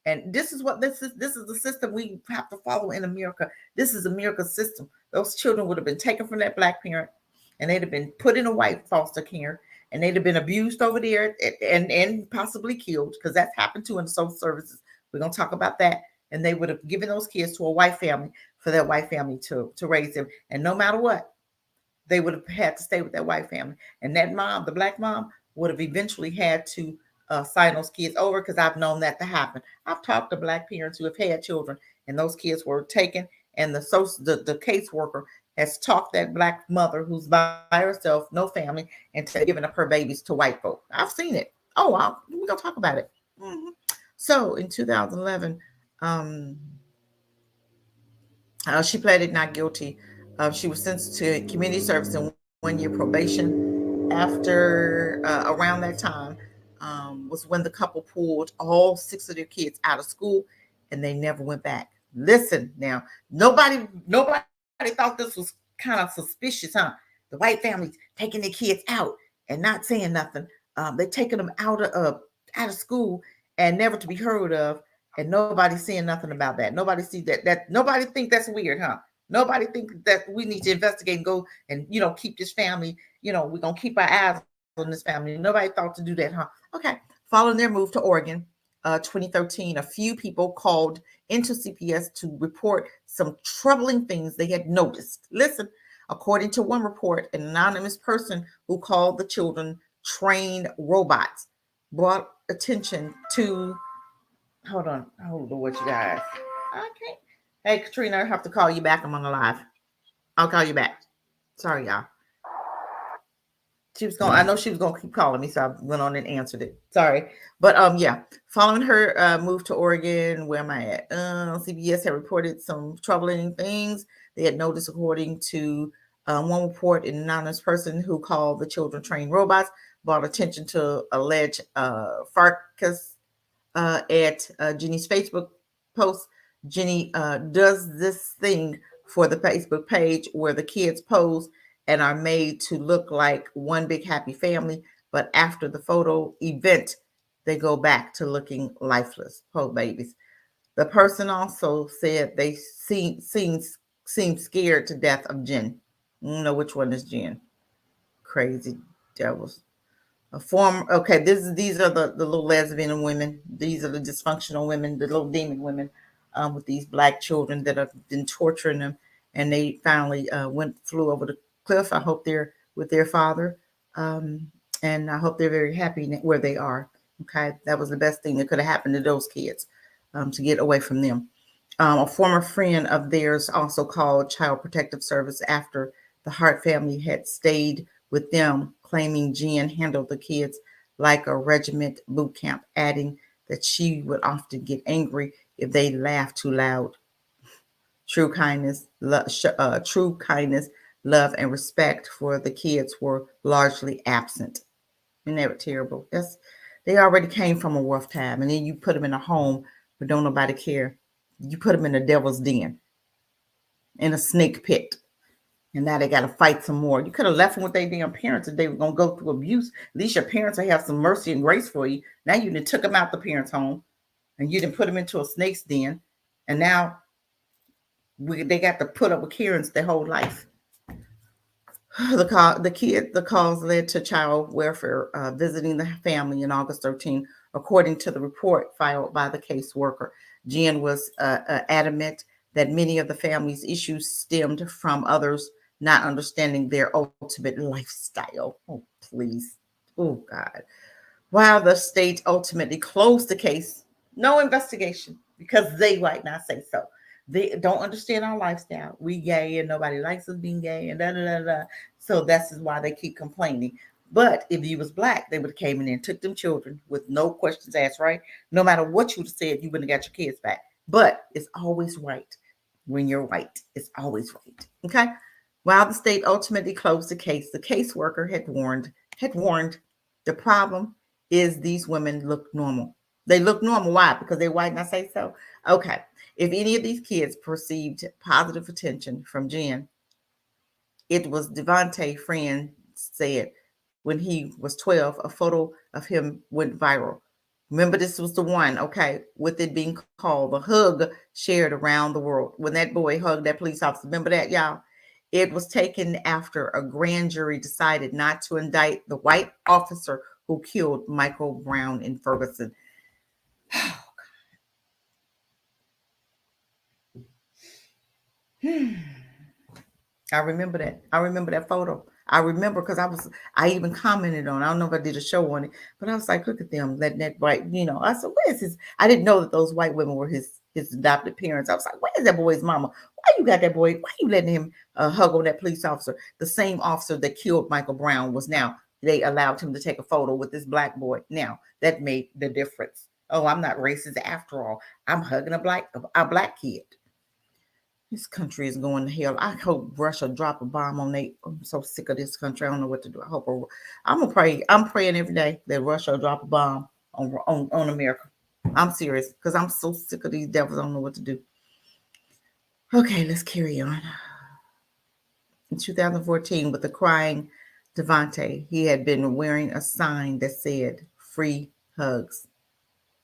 And this is what this is. This is the system we have to follow in America. This is America's system. Those children would have been taken from that black parent and they'd have been put in a white foster care and they'd have been abused over there and possibly killed, because that's happened too in the social services. We're going to talk about that. And they would have given those kids to a white family for that white family to raise them. And no matter what, they would have had to stay with that white family. And that mom, the black mom, would have eventually had to sign those kids over, because I've known that to happen. I've talked to black parents who have had children and those kids were taken, and the caseworker has talked that black mother who's by herself, no family, and giving up her babies to white folk. I've seen it. Oh, wow. We're going to talk about it. Mm-hmm. So in 2011, she pleaded not guilty. She was sentenced to community service and 1 year probation. After around that time was when the couple pulled all 6 of their kids out of school, and they never went back. Listen, now nobody thought this was kind of suspicious, huh? The white families taking their kids out and not saying nothing. They taking them out of school and never to be heard of, and nobody saying nothing about that. Nobody see that nobody think that's weird, huh? Nobody think that we need to investigate and go and, keep this family, we're going to keep our eyes on this family. Nobody thought to do that, huh? Okay. Following their move to Oregon, 2013, a few people called into CPS to report some troubling things they had noticed. Listen, according to one report, an anonymous person who called the children trained robots brought attention to, hold on, what you guys, okay. Hey, Katrina, I have to call you back. I'm on the live. I'll call you back. Sorry, y'all. I know she was going to keep calling me, so I went on and answered it. Sorry. But yeah, following her move to Oregon, where am I at? CBS had reported some troubling things they had noticed, according to one report. An anonymous person who called the children trained robots brought attention to alleged fracas at Jenny's Facebook post. Jenny does this thing for the Facebook page where the kids pose and are made to look like one big happy family, but after the photo event, they go back to looking lifeless. Poor babies. The person also said they seem scared to death of Jen. I don't know which one is Jen. Crazy devils. Okay, these are the little lesbian women. These are the dysfunctional women, the little demon women. With these black children that have been torturing them, and they finally flew over the cliff. I hope they're with their father, and I hope they're very happy where they are. Okay, that was the best thing that could have happened to those kids, to get away from them. A former friend of theirs also called Child Protective Service after the Hart family had stayed with them, claiming Jen handled the kids like a regiment boot camp, adding that she would often get angry if they laughed too loud. True kindness, love, and respect for the kids were largely absent. Isn't that terrible? They already came from a rough time, and then you put them in a home where don't nobody care. You put them in a devil's den, in a snake pit, and now they got to fight some more. You could have left them with their damn parents if they were going to go through abuse. At least your parents will have some mercy and grace for you. Now you done took them out the parents' home, and you didn't put them into a snake's den, and now they got to put up with Karens their whole life. The calls led to child welfare visiting the family in August 13, According to the report filed by the caseworker, Jen was adamant that many of the family's issues stemmed from others not understanding their ultimate lifestyle. Oh, please. Oh, God. While the state ultimately closed the case, no investigation because they might not say so. They don't understand our lifestyle. We gay and nobody likes us being gay and da da da da. So that's why they keep complaining. But if you was black, they would have came in and took them children with no questions asked, right? No matter what you would have said, you wouldn't have got your kids back. But it's always right when you're white. It's always right. Okay. While the state ultimately closed the case, the caseworker had warned the problem is these women look normal. They look normal. Why? Because they're white and I say so. Okay. If any of these kids perceived positive attention from Jen, it was Devontae friend said when he was 12, a photo of him went viral. Remember, this was the one, okay, with it being called the hug shared around the world. When that boy hugged that police officer, remember that, y'all? It was taken after a grand jury decided not to indict the white officer who killed Michael Brown in Ferguson. I remember that. I remember that photo. I remember because I even commented on it. I don't know if I did a show on it, but I was like, look at them letting that white, I said, where is his? I didn't know that those white women were his adopted parents. I was like, where is that boy's mama? Why you got that boy? Why you letting him hug on that police officer? The same officer that killed Michael Brown was now, they allowed him to take a photo with this black boy. Now that made the difference. Oh, I'm not racist after all. I'm hugging a black kid. This country is going to hell. I hope Russia drop a bomb on they. I'm so sick of this country. I don't know what to do. I'm gonna pray. I'm praying every day that Russia drop a bomb on America. I'm serious because I'm so sick of these devils. I don't know what to do. Okay, let's carry on. In 2014, with the crying Devontae, he had been wearing a sign that said "Free Hugs."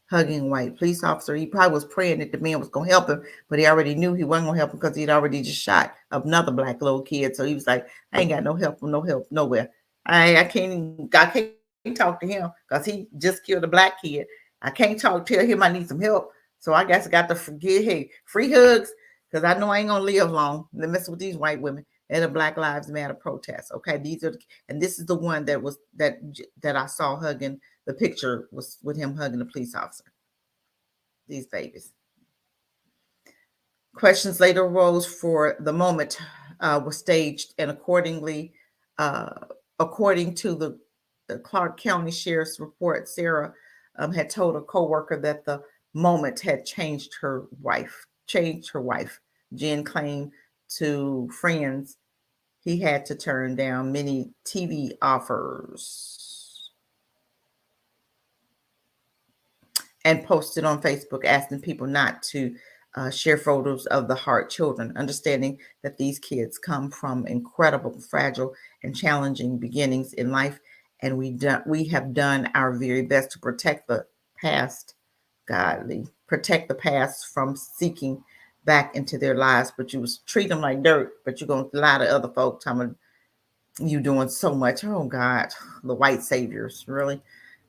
Hugging white police officer. He probably was praying that the man was going to help him, but he already knew he wasn't going to help him because he'd already just shot another black little kid. So he was like, I ain't got no help nowhere. I can't talk to him because he just killed a black kid. I can't tell him I need some help. So I guess I got to forget, hey, free hugs, because I know I ain't going to live long. They mess with these white women at a Black Lives Matter protest. Okay, this is the one that I saw hugging. The picture was with him hugging the police officer. These babies. Questions later arose for the moment was staged, and according to the Clark County Sheriff's report, Sarah had told a coworker that the moment had changed her wife. Jen claimed to friends he had to turn down many TV offers and posted on Facebook asking people not to share photos of the Hart children, understanding that these kids come from incredible, fragile, and challenging beginnings in life. And we have done our very best to protect the past, protect the past from seeking back into their lives. But you treat them like dirt, but you're going to lie to other folks. You doing so much. Oh, God, the white saviors, really.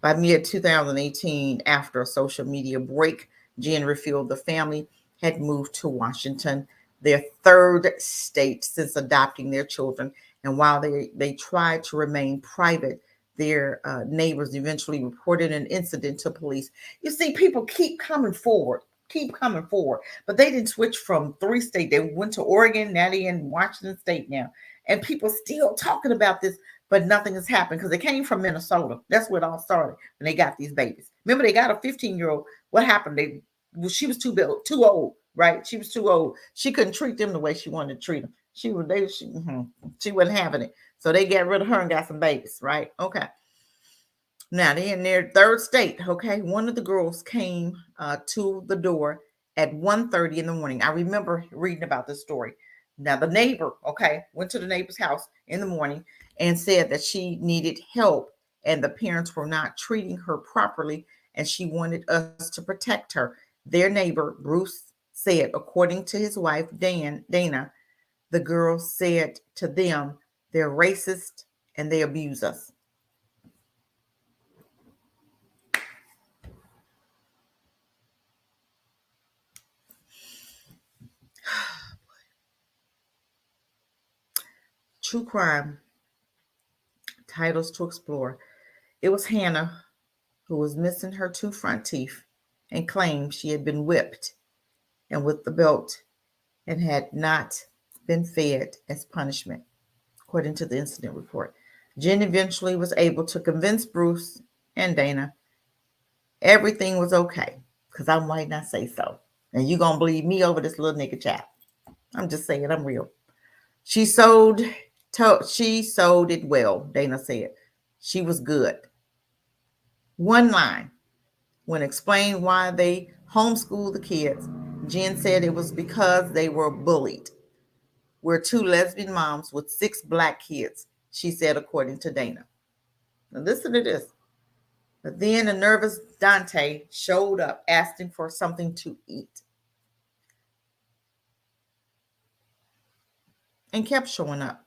By mid-2018, after a social media break, Jen revealed the family had moved to Washington, their third state since adopting their children. And while they tried to remain private, their neighbors eventually reported an incident to police. You see, people keep coming forward, but they didn't switch from 3 states. They went to Oregon, now they're in Washington state now. And people still talking about this, but nothing has happened because they came from Minnesota. That's where it all started when they got these babies. Remember, they got a 15-year-old. What happened? She was too old, right? She was too old. She couldn't treat them the way she wanted to treat them. She wasn't having it. So they got rid of her and got some babies, right? Okay. Now they're in their third state. Okay. One of the girls came to the door at 1:30 in the morning. I remember reading about this story. Now, the neighbor, went to the neighbor's house in the morning and said that she needed help and the parents were not treating her properly and she wanted us to protect her. Their neighbor, Bruce, said, according to his wife, Dana, the girls said to them, they're racist and they abuse us. true crime titles to explore. It was Hannah who was missing her 2 front teeth and claimed she had been whipped and with the belt and had not been fed as punishment, according to the incident report. Jen eventually was able to convince Bruce and Dana everything was okay, because I'm white and I say so. And you going to believe me over this little nigga chap. I'm just saying, I'm real. She sold it well, Dana said. She was good. One line. When explained why they homeschooled the kids, Jen said it was because they were bullied. We're 2 lesbian moms with 6 black kids, she said, according to Dana. Now listen to this. But then a nervous Dante showed up asking for something to eat and kept showing up,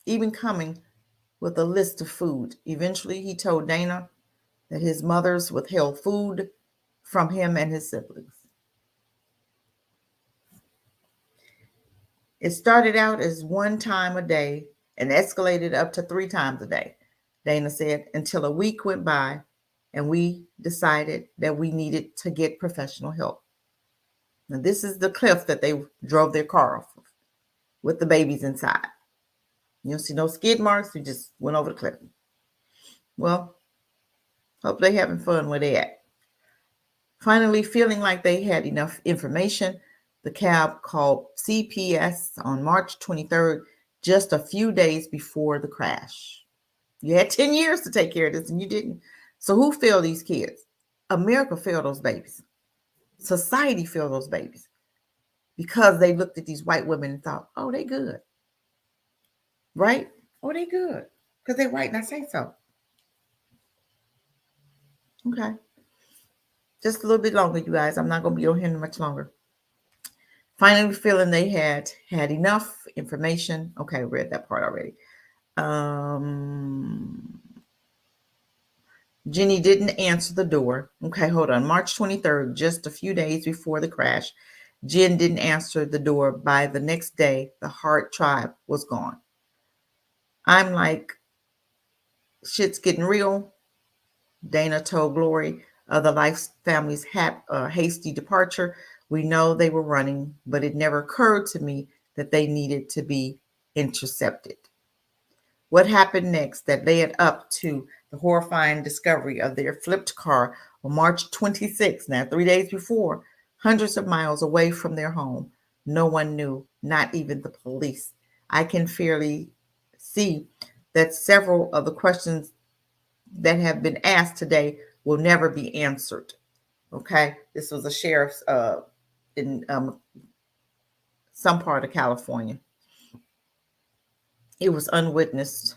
even coming with a list of food. Eventually, he told Dana that his mother's withheld food from him and his siblings. It started out as 1 time a day and escalated up to 3 times a day, Dana said, until a week went by and we decided that we needed to get professional help. Now, this is the cliff that they drove their car off of with the babies inside. You don't see no skid marks. We just went over the cliff. Well, hope they're having fun where they at. Finally, feeling like they had enough information, the cab called CPS on March 23rd, just a few days before the crash. You had 10 years to take care of this and you didn't. So who failed these kids? America failed those babies. Society failed those babies because they looked at these white women and thought, oh, they good. Right? Oh, they good. Because they're white and I say so. Okay. Just a little bit longer, you guys. I'm not going to be on here much longer. Finally feeling they had enough information. Okay, I read that part already. Jenny didn't answer the door. Okay, hold on. March 23rd, just a few days before the crash, Jen didn't answer the door. By the next day, the Hart tribe was gone. I'm like, shit's getting real. Dana told Glory of the Life family's hasty departure. We know they were running, but it never occurred to me that they needed to be intercepted. What happened next that led up to the horrifying discovery of their flipped car on March 26th, now 3 days before, hundreds of miles away from their home? No one knew, not even the police. I can fairly see that several of the questions that have been asked today will never be answered. Okay, this was a sheriff's in some part of California. It was unwitnessed.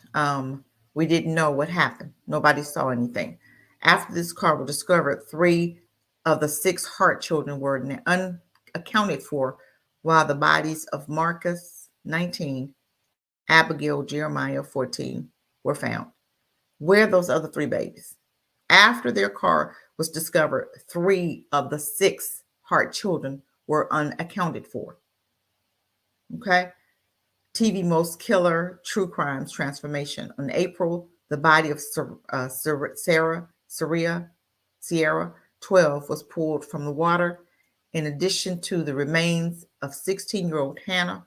We didn't know what happened. Nobody saw anything. After this car was discovered, 3 of the 6 Hart children were unaccounted for, while the bodies of Marcus, 19, Abigail, Jeremiah, 14, were found. Where are those other 3 babies? After their car was discovered, 3 of the 6 Hart children were unaccounted for. Okay. TV Most Killer True Crimes Transformation. On April, the body of Sierra 12 was pulled from the water, in addition to the remains of 16-year-old Hannah.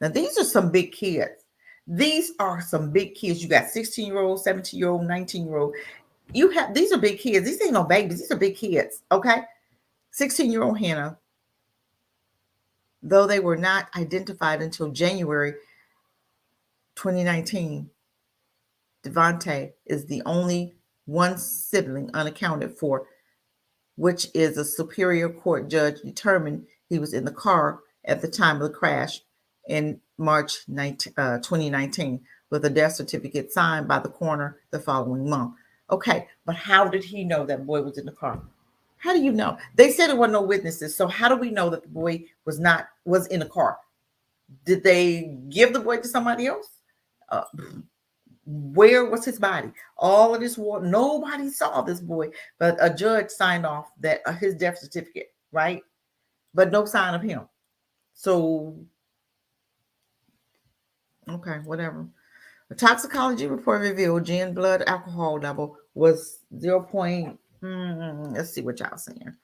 Now, these are some big kids. These are some big kids. You got 16-year-old, 17-year-old, 19-year-old. These are big kids. These ain't no babies. These are big kids. Okay. 16-year-old Hannah, though they were not identified until January 2019, Devante is the only one sibling unaccounted for, which is a Superior Court judge determined he was in the car at the time of the crash in March 2019, with a death certificate signed by the coroner the following month. Okay, but how did he know that boy was in the car? How do you know? They said there were no witnesses, so how do we know that the boy was in the car? Did they give the boy to somebody else? Where was his body? All of this war, nobody saw this boy, but a judge signed off that his death certificate, right? But no sign of him. So Okay, whatever. A toxicology report revealed Jen blood alcohol level was 0. Let's see what y'all saying.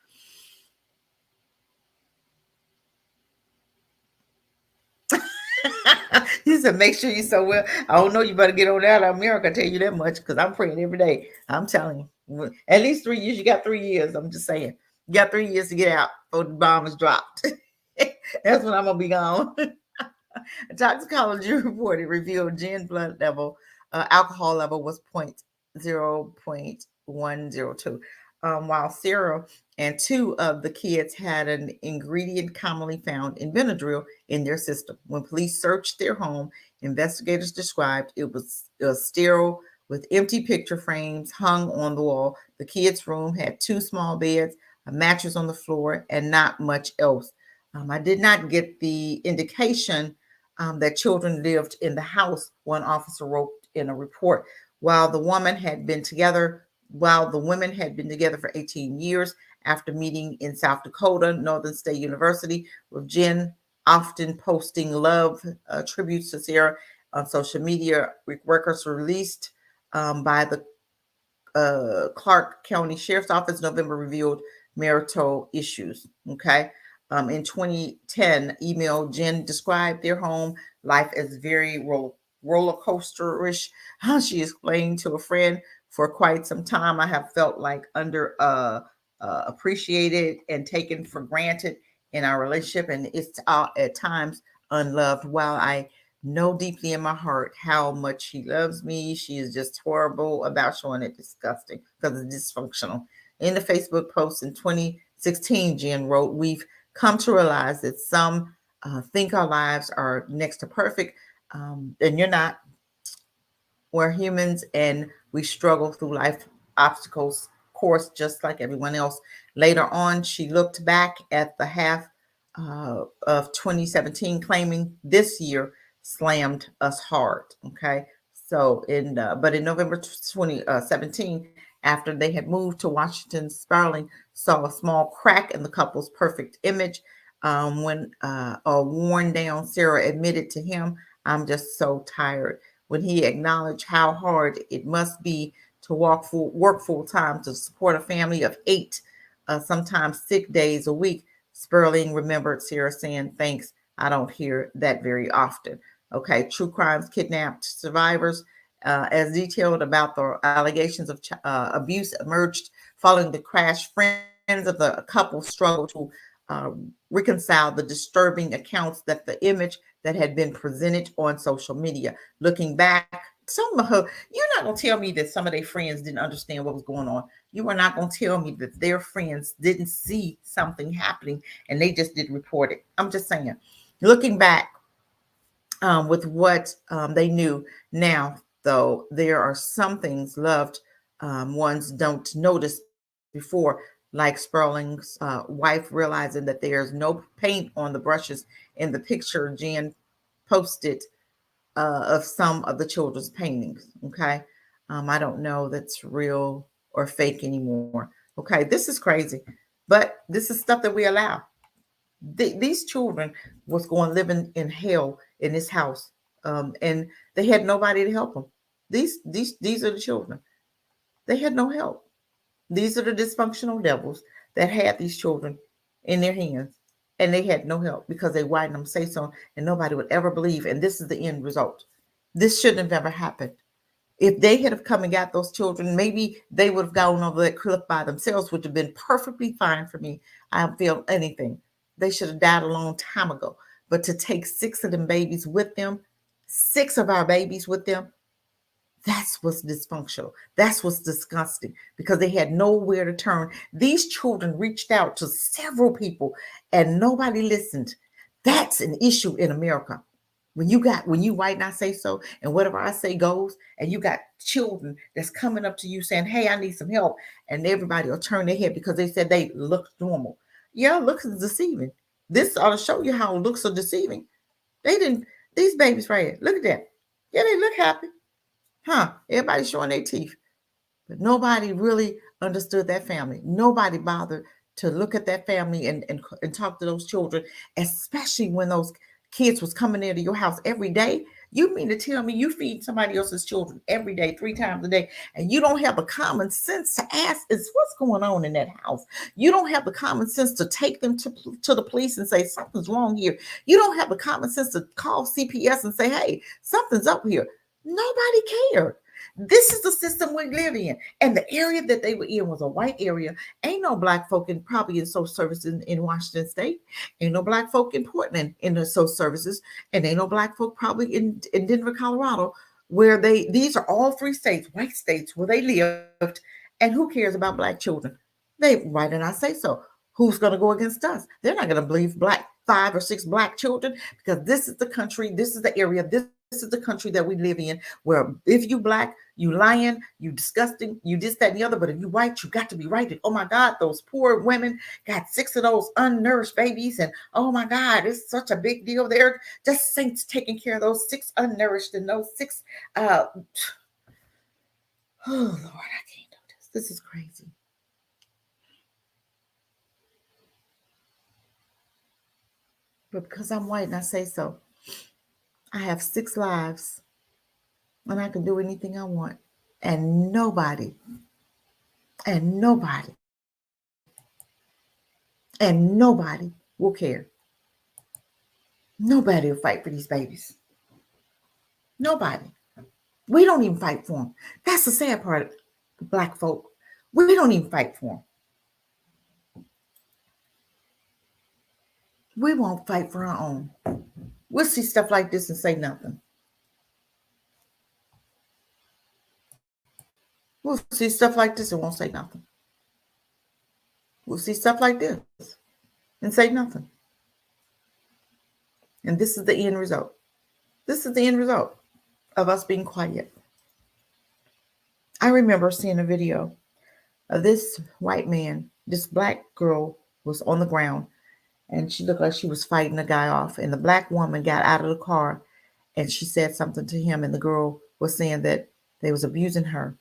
He said, make sure you so well. I don't know. You better get on out of America. I tell you that much because I'm praying every day. I'm telling you, at least 3 years. You got 3 years. I'm just saying, you got 3 years to get out before the bomb is dropped. That's when I'm gonna be gone. A toxicology report revealed Jen blood level, alcohol level was 0.102, while Sarah and 2 of the kids had an ingredient commonly found in Benadryl in their system. When police searched their home, investigators described it was sterile with empty picture frames hung on the wall. The kids' room had 2 small beds, a mattress on the floor, and not much else. I did not get the indication that children lived in the house, one officer wrote in a report. While the women had been together for 18 years after meeting in South Dakota, Northern State University, with Jen often posting love tributes to Sarah on social media. Records released by the Clark County Sheriff's Office November revealed marital issues. Okay. In 2010, email Jen described their home life as very roller coaster-ish. She explained to a friend, for quite some time, I have felt like under appreciated and taken for granted in our relationship, and it's at times unloved. While I know deeply in my heart how much she loves me, she is just horrible about showing it. Disgusting because it's dysfunctional. In the Facebook post in 2016, Jen wrote, "We've come to realize that some think our lives are next to perfect, and you're not. We're humans and we struggle through life obstacles, course, just like everyone else." Later on, she looked back at the half of 2017, claiming this year slammed us hard. Okay. So but in November 2017, after they had moved to Washington, Sperling saw a small crack in the couple's perfect image. When a worn down Sarah admitted to him, "I'm just so tired." When he acknowledged how hard it must be to work full time to support a family of 8, sometimes 6 days a week, Sperling remembered Sarah saying, "Thanks, I don't hear that very often." Okay, True Crimes Kidnapped Survivors, as detailed about the allegations of abuse emerged following the crash. Friends of the couple struggled to reconcile the disturbing accounts that the image that had been presented on social media. Looking back, some of her, you're not going to tell me that some of their friends didn't understand what was going on. You are not going to tell me that their friends didn't see something happening and they just didn't report it. I'm just saying, looking back with what they knew now, though, there are some things loved ones don't notice before, like Sperling's wife realizing that there's no paint on the brushes in the picture Jen posted of some of the children's paintings. Okay. I don't know that's real or fake anymore. Okay. This is crazy, but this is stuff that we allow. These children was going living in hell in this house, and they had nobody to help them. These are the children. They had no help. These are the dysfunctional devils that had these children in their hands, and they had no help because they wouldn't them say so, and nobody would ever believe. And this is the end result. This shouldn't have ever happened. If they had have come and got those children, maybe they would have gone over that cliff by themselves, which would have been perfectly fine for me. I don't feel anything. They should have died a long time ago. But to take 6 of them babies with them, 6 of our babies with them, that's what's dysfunctional. That's what's disgusting because they had nowhere to turn. These children reached out to several people and nobody listened. That's an issue in America. When you white and I say so, and whatever I say goes, and you got children that's coming up to you saying, "Hey, I need some help," and everybody will turn their head because they said they look normal. Yeah, looks is deceiving. This ought to show you how looks are deceiving. These babies right here, look at that. Yeah, they look happy. Huh? Everybody's showing their teeth. But nobody really understood that family. Nobody bothered to look at that family and talk to those children, especially when those kids was coming into your house every day. You mean to tell me you feed somebody else's children every day, 3 times a day, and you don't have the common sense to ask is what's going on in that house? You don't have the common sense to take them to the police and say something's wrong here. You don't have the common sense to call CPS and say, hey, something's up here. Nobody cared. This is the system we live in. And the area that they were in was a white area. Ain't no black folk in probably in social services in Washington State. Ain't no black folk in Portland in the social services. And ain't no black folk probably in Denver, Colorado, where these are all 3 states, white states where they lived. And who cares about black children? Why didn't I say so? Who's going to go against us? They're not going to believe 5 or 6 black children, because this is the country, this is the area, this is the country that we live in, where if you black, you lying, you disgusting, you this, that, and the other. But if you white, you got to be right. Oh my God, those poor women got 6 of those unnourished babies. And oh my God, it's such a big deal. They're just saints taking care of those 6 unnourished and those 6. Oh Lord, I can't do this. This is crazy. But because I'm white and I say so, I have 6 lives and I can do anything I want. And nobody will care. Nobody will fight for these babies. Nobody. We don't even fight for them. That's the sad part of black folk. We don't even fight for them. We won't fight for our own. We'll see stuff like this and say nothing. We'll see stuff like this and won't say nothing. We'll see stuff like this and say nothing. And this is the end result. This is the end result of us being quiet. I remember seeing a video of this white man. This black girl was on the ground and she looked like she was fighting the guy off. And the black woman got out of the car and she said something to him. And the girl was saying that they was abusing her.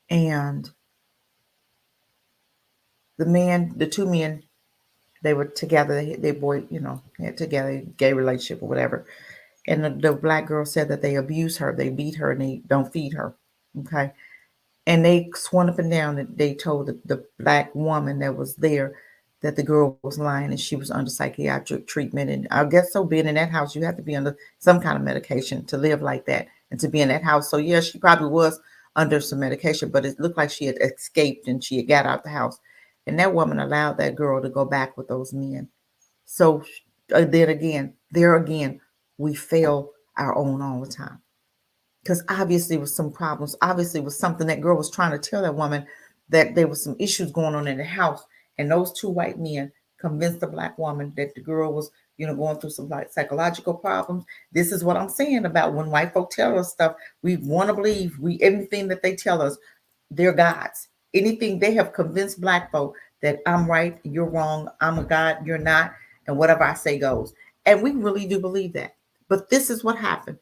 And the 2 men, they were together. They boy, had together, gay relationship or whatever. And the black girl said that they abuse her, they beat her, and they don't feed her. Okay. And they swung up and down and they told the black woman that was there that the girl was lying and she was under psychiatric treatment. And I guess so, being in that house, you have to be under some kind of medication to live like that and to be in that house. So yeah, she probably was under some medication, but it looked like she had escaped and she had got out the house. And that woman allowed that girl to go back with those men. So there again, we fail our own all the time. Because obviously with some problems, obviously with something that girl was trying to tell that woman that there was some issues going on in the house. And those 2 white men convinced the black woman that the girl was, going through some like psychological problems. This is what I'm saying about when white folk tell us stuff, we want to believe anything that they tell us, they're gods. Anything they have convinced black folk that I'm right, you're wrong, I'm a god, you're not, and whatever I say goes. And we really do believe that. But this is what happened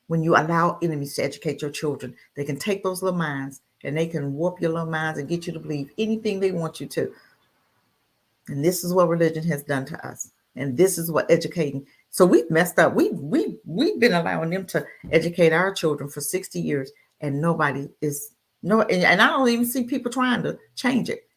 when you allow enemies to educate your children. They can take those little minds and they can warp your little minds and get you to believe anything they want you to. And this is what religion has done to us. And this is what educating. So we've messed up. We've been allowing them to educate our children for 60 years, and nobody is and I don't even see people trying to change it.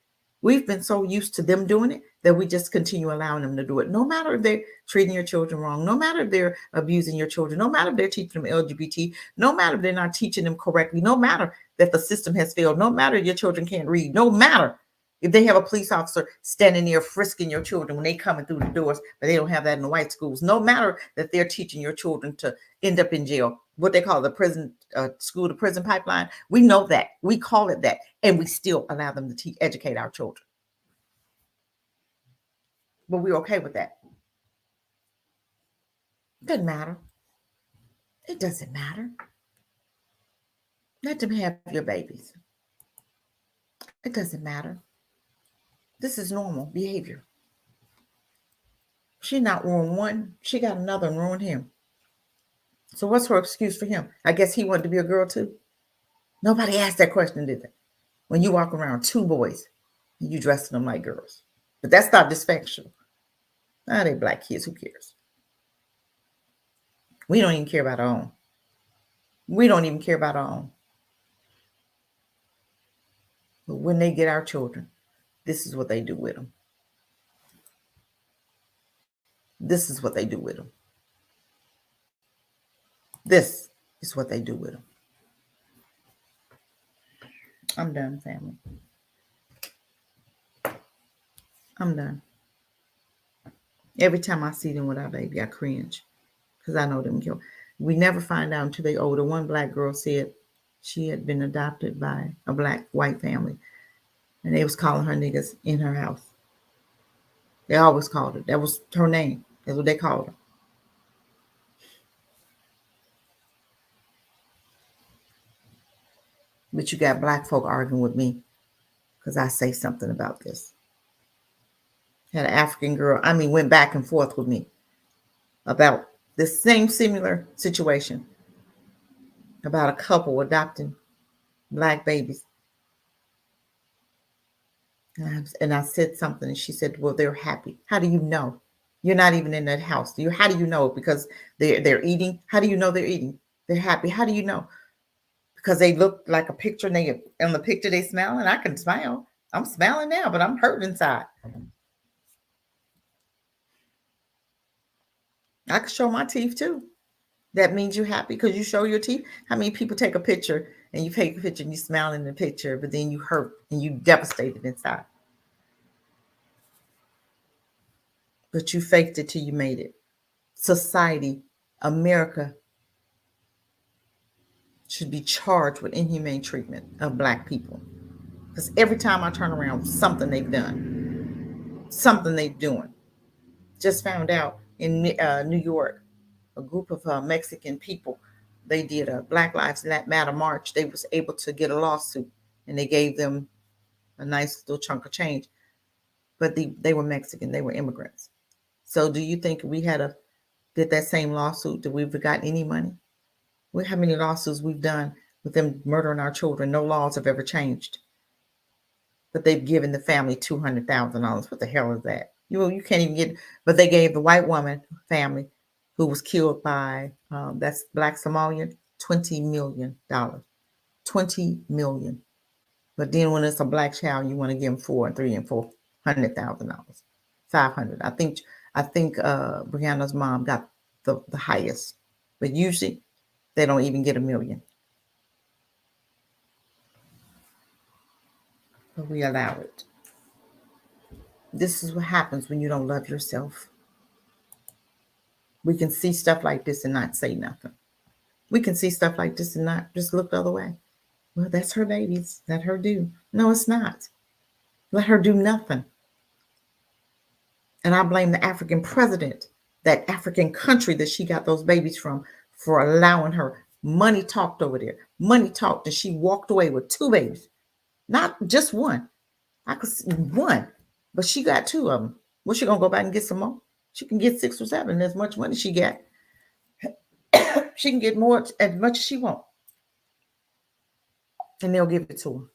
We've been so used to them doing it that we just continue allowing them to do it. No matter if they're treating your children wrong, no matter if they're abusing your children, no matter if they're teaching them LGBT, no matter if they're not teaching them correctly, no matter that the system has failed, no matter if your children can't read, no matter if they have a police officer standing there frisking your children when they coming through the doors, but they don't have that in the white schools. No matter that they're teaching your children to end up in jail, what they call the prison school to prison pipeline. We know that. We call it that. And we still allow them to educate our children. But we're okay with that. Doesn't matter. It doesn't matter. Let them have your babies. It doesn't matter. This is normal behavior. She not ruined one. She got another and ruined him. So what's her excuse for him? I guess he wanted to be a girl too. Nobody asked that question, did they? When you walk around 2 boys and you dressing them like girls. But that's not dysfunctional. They black kids. Who cares? We don't even care about our own. We don't even care about our own. But when they get our children, this is what they do with them. This is what they do with them. This is what they do with them. I'm done, family. I'm done. Every time I see them with our baby, I cringe because I know them kill. We never find out until they older. One black girl said she had been adopted by a black white family, and they was calling her niggas in her house. They always called her. That was her name. That's what they called her. But you got black folk arguing with me because I say something about this. Had an African girl, went back and forth with me about the same similar situation about a couple adopting black babies. And I said something, and she said, well, they're happy. How do you know? You're not even in that house. How do you know? Because they're eating. How do you know they're eating? They're happy. How do you know? Because they look like a picture, and in the picture they smile, and I can smile. I'm smiling now, but I'm hurt inside. I can show my teeth too. That means you're happy because you show your teeth. How many people take a picture and you take a picture and you smile in the picture, but then you hurt and you devastated inside? But you faked it till you made it. Society, America, should be charged with inhumane treatment of black people. Because every time I turn around, something they've done, something they're doing. Just found out in New York, a group of Mexican people, they did a Black Lives Matter march. They was able to get a lawsuit, and they gave them a nice little chunk of change. But they were Mexican. They were immigrants. So do you think we did that same lawsuit, that we've got any money? How many lawsuits we've done with them murdering our children? No laws have ever changed. But they've given the family $200,000. What the hell is that? You can't even get, but they gave the white woman family who was killed by, that's Black Somalian, $20 million. $20 million. But then when it's a black child, you want to give them $400,000 and $400,000. $500,000. I think Brianna's mom got the highest. But usually they don't even get $1 million. But we allow it. This is what happens when you don't love yourself. We can see stuff like this and not say nothing. We can see stuff like this and not just look the other way. Well, that's her babies. Let her do. No, it's not. Let her do nothing. And I blame the African president, that African country that she got those babies from, for allowing her. Money talked over there. Money talked, and she walked away with 2 babies. Not just one. I could see one, but she got 2 of them. Well, she gonna go back and get some more? She can get 6 or 7. As much money she got, she can get more, as much as she wants, and they'll give it to her.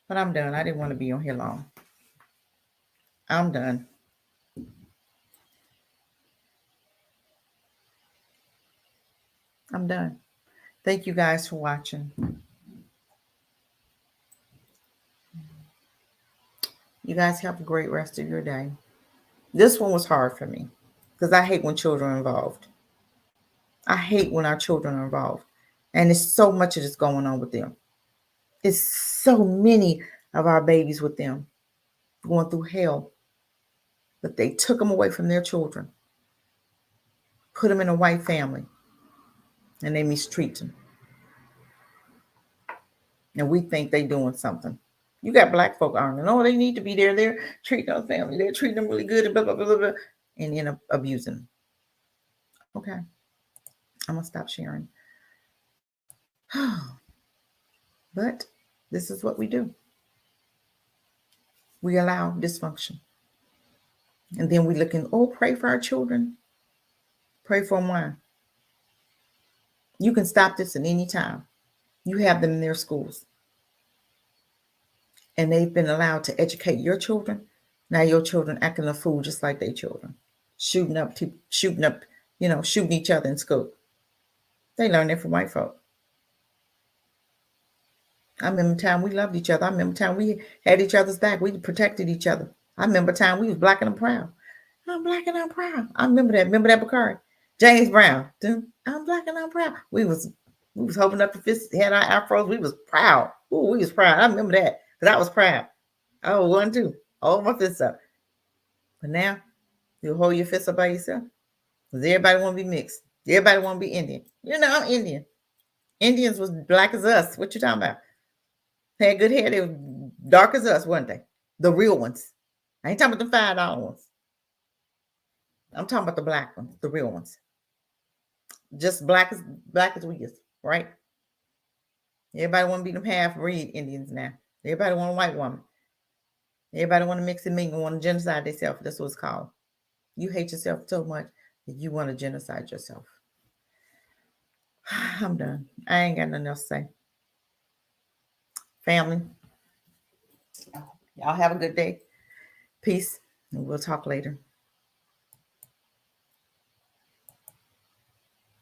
But I'm done. I didn't want to be on here long. I'm done. I'm done. Thank you guys for watching. You guys have a great rest of your day. This one was hard for me because I hate when children are involved. I hate when our children are involved. And there's so much of this going on with them. It's so many of our babies with them going through hell. But they took them away from their children, put them in a white family, and they mistreat them. And we think they're doing something. You got black folk arguing, oh, they need to be there. They're treating our family. They're treating them really good, and blah, blah, blah, blah, and end up abusing them. Okay. I'm going to stop sharing. But this is what we do. We allow dysfunction. And then we look in, pray for our children. Pray for them. Why? You can stop this at any time. You have them in their schools. And they've been allowed to educate your children. Now your children acting a fool just like their children. Shooting up, shooting each other in school. They learned it from white folk. I remember time we loved each other. I remember time we had each other's back. We protected each other. I remember time we was black and I'm proud. I'm black and I'm proud. I remember that. Remember that, Bakari? James Brown. I'm black and I'm proud. We was holding up the fist, had our afros. We was proud. Ooh, we was proud. I remember that because I was proud. Oh, 1, 2. Hold my fists up. But now you hold your fists up by yourself. Because everybody want to be mixed. Everybody want to be Indian. I'm Indian. Indians was black as us. What you talking about? Had good hair. They were dark as us, weren't they? The real ones. I ain't talking about the $5 ones. I'm talking about the black ones, the real ones. Just black as we is, right? Everybody want to be them half-breed Indians now. Everybody want a white woman. Everybody want to mix and mingle, want to genocide themselves. That's what it's called. You hate yourself so much that you want to genocide yourself. I'm done. I ain't got nothing else to say. Family, y'all have a good day. Peace, and we'll talk later.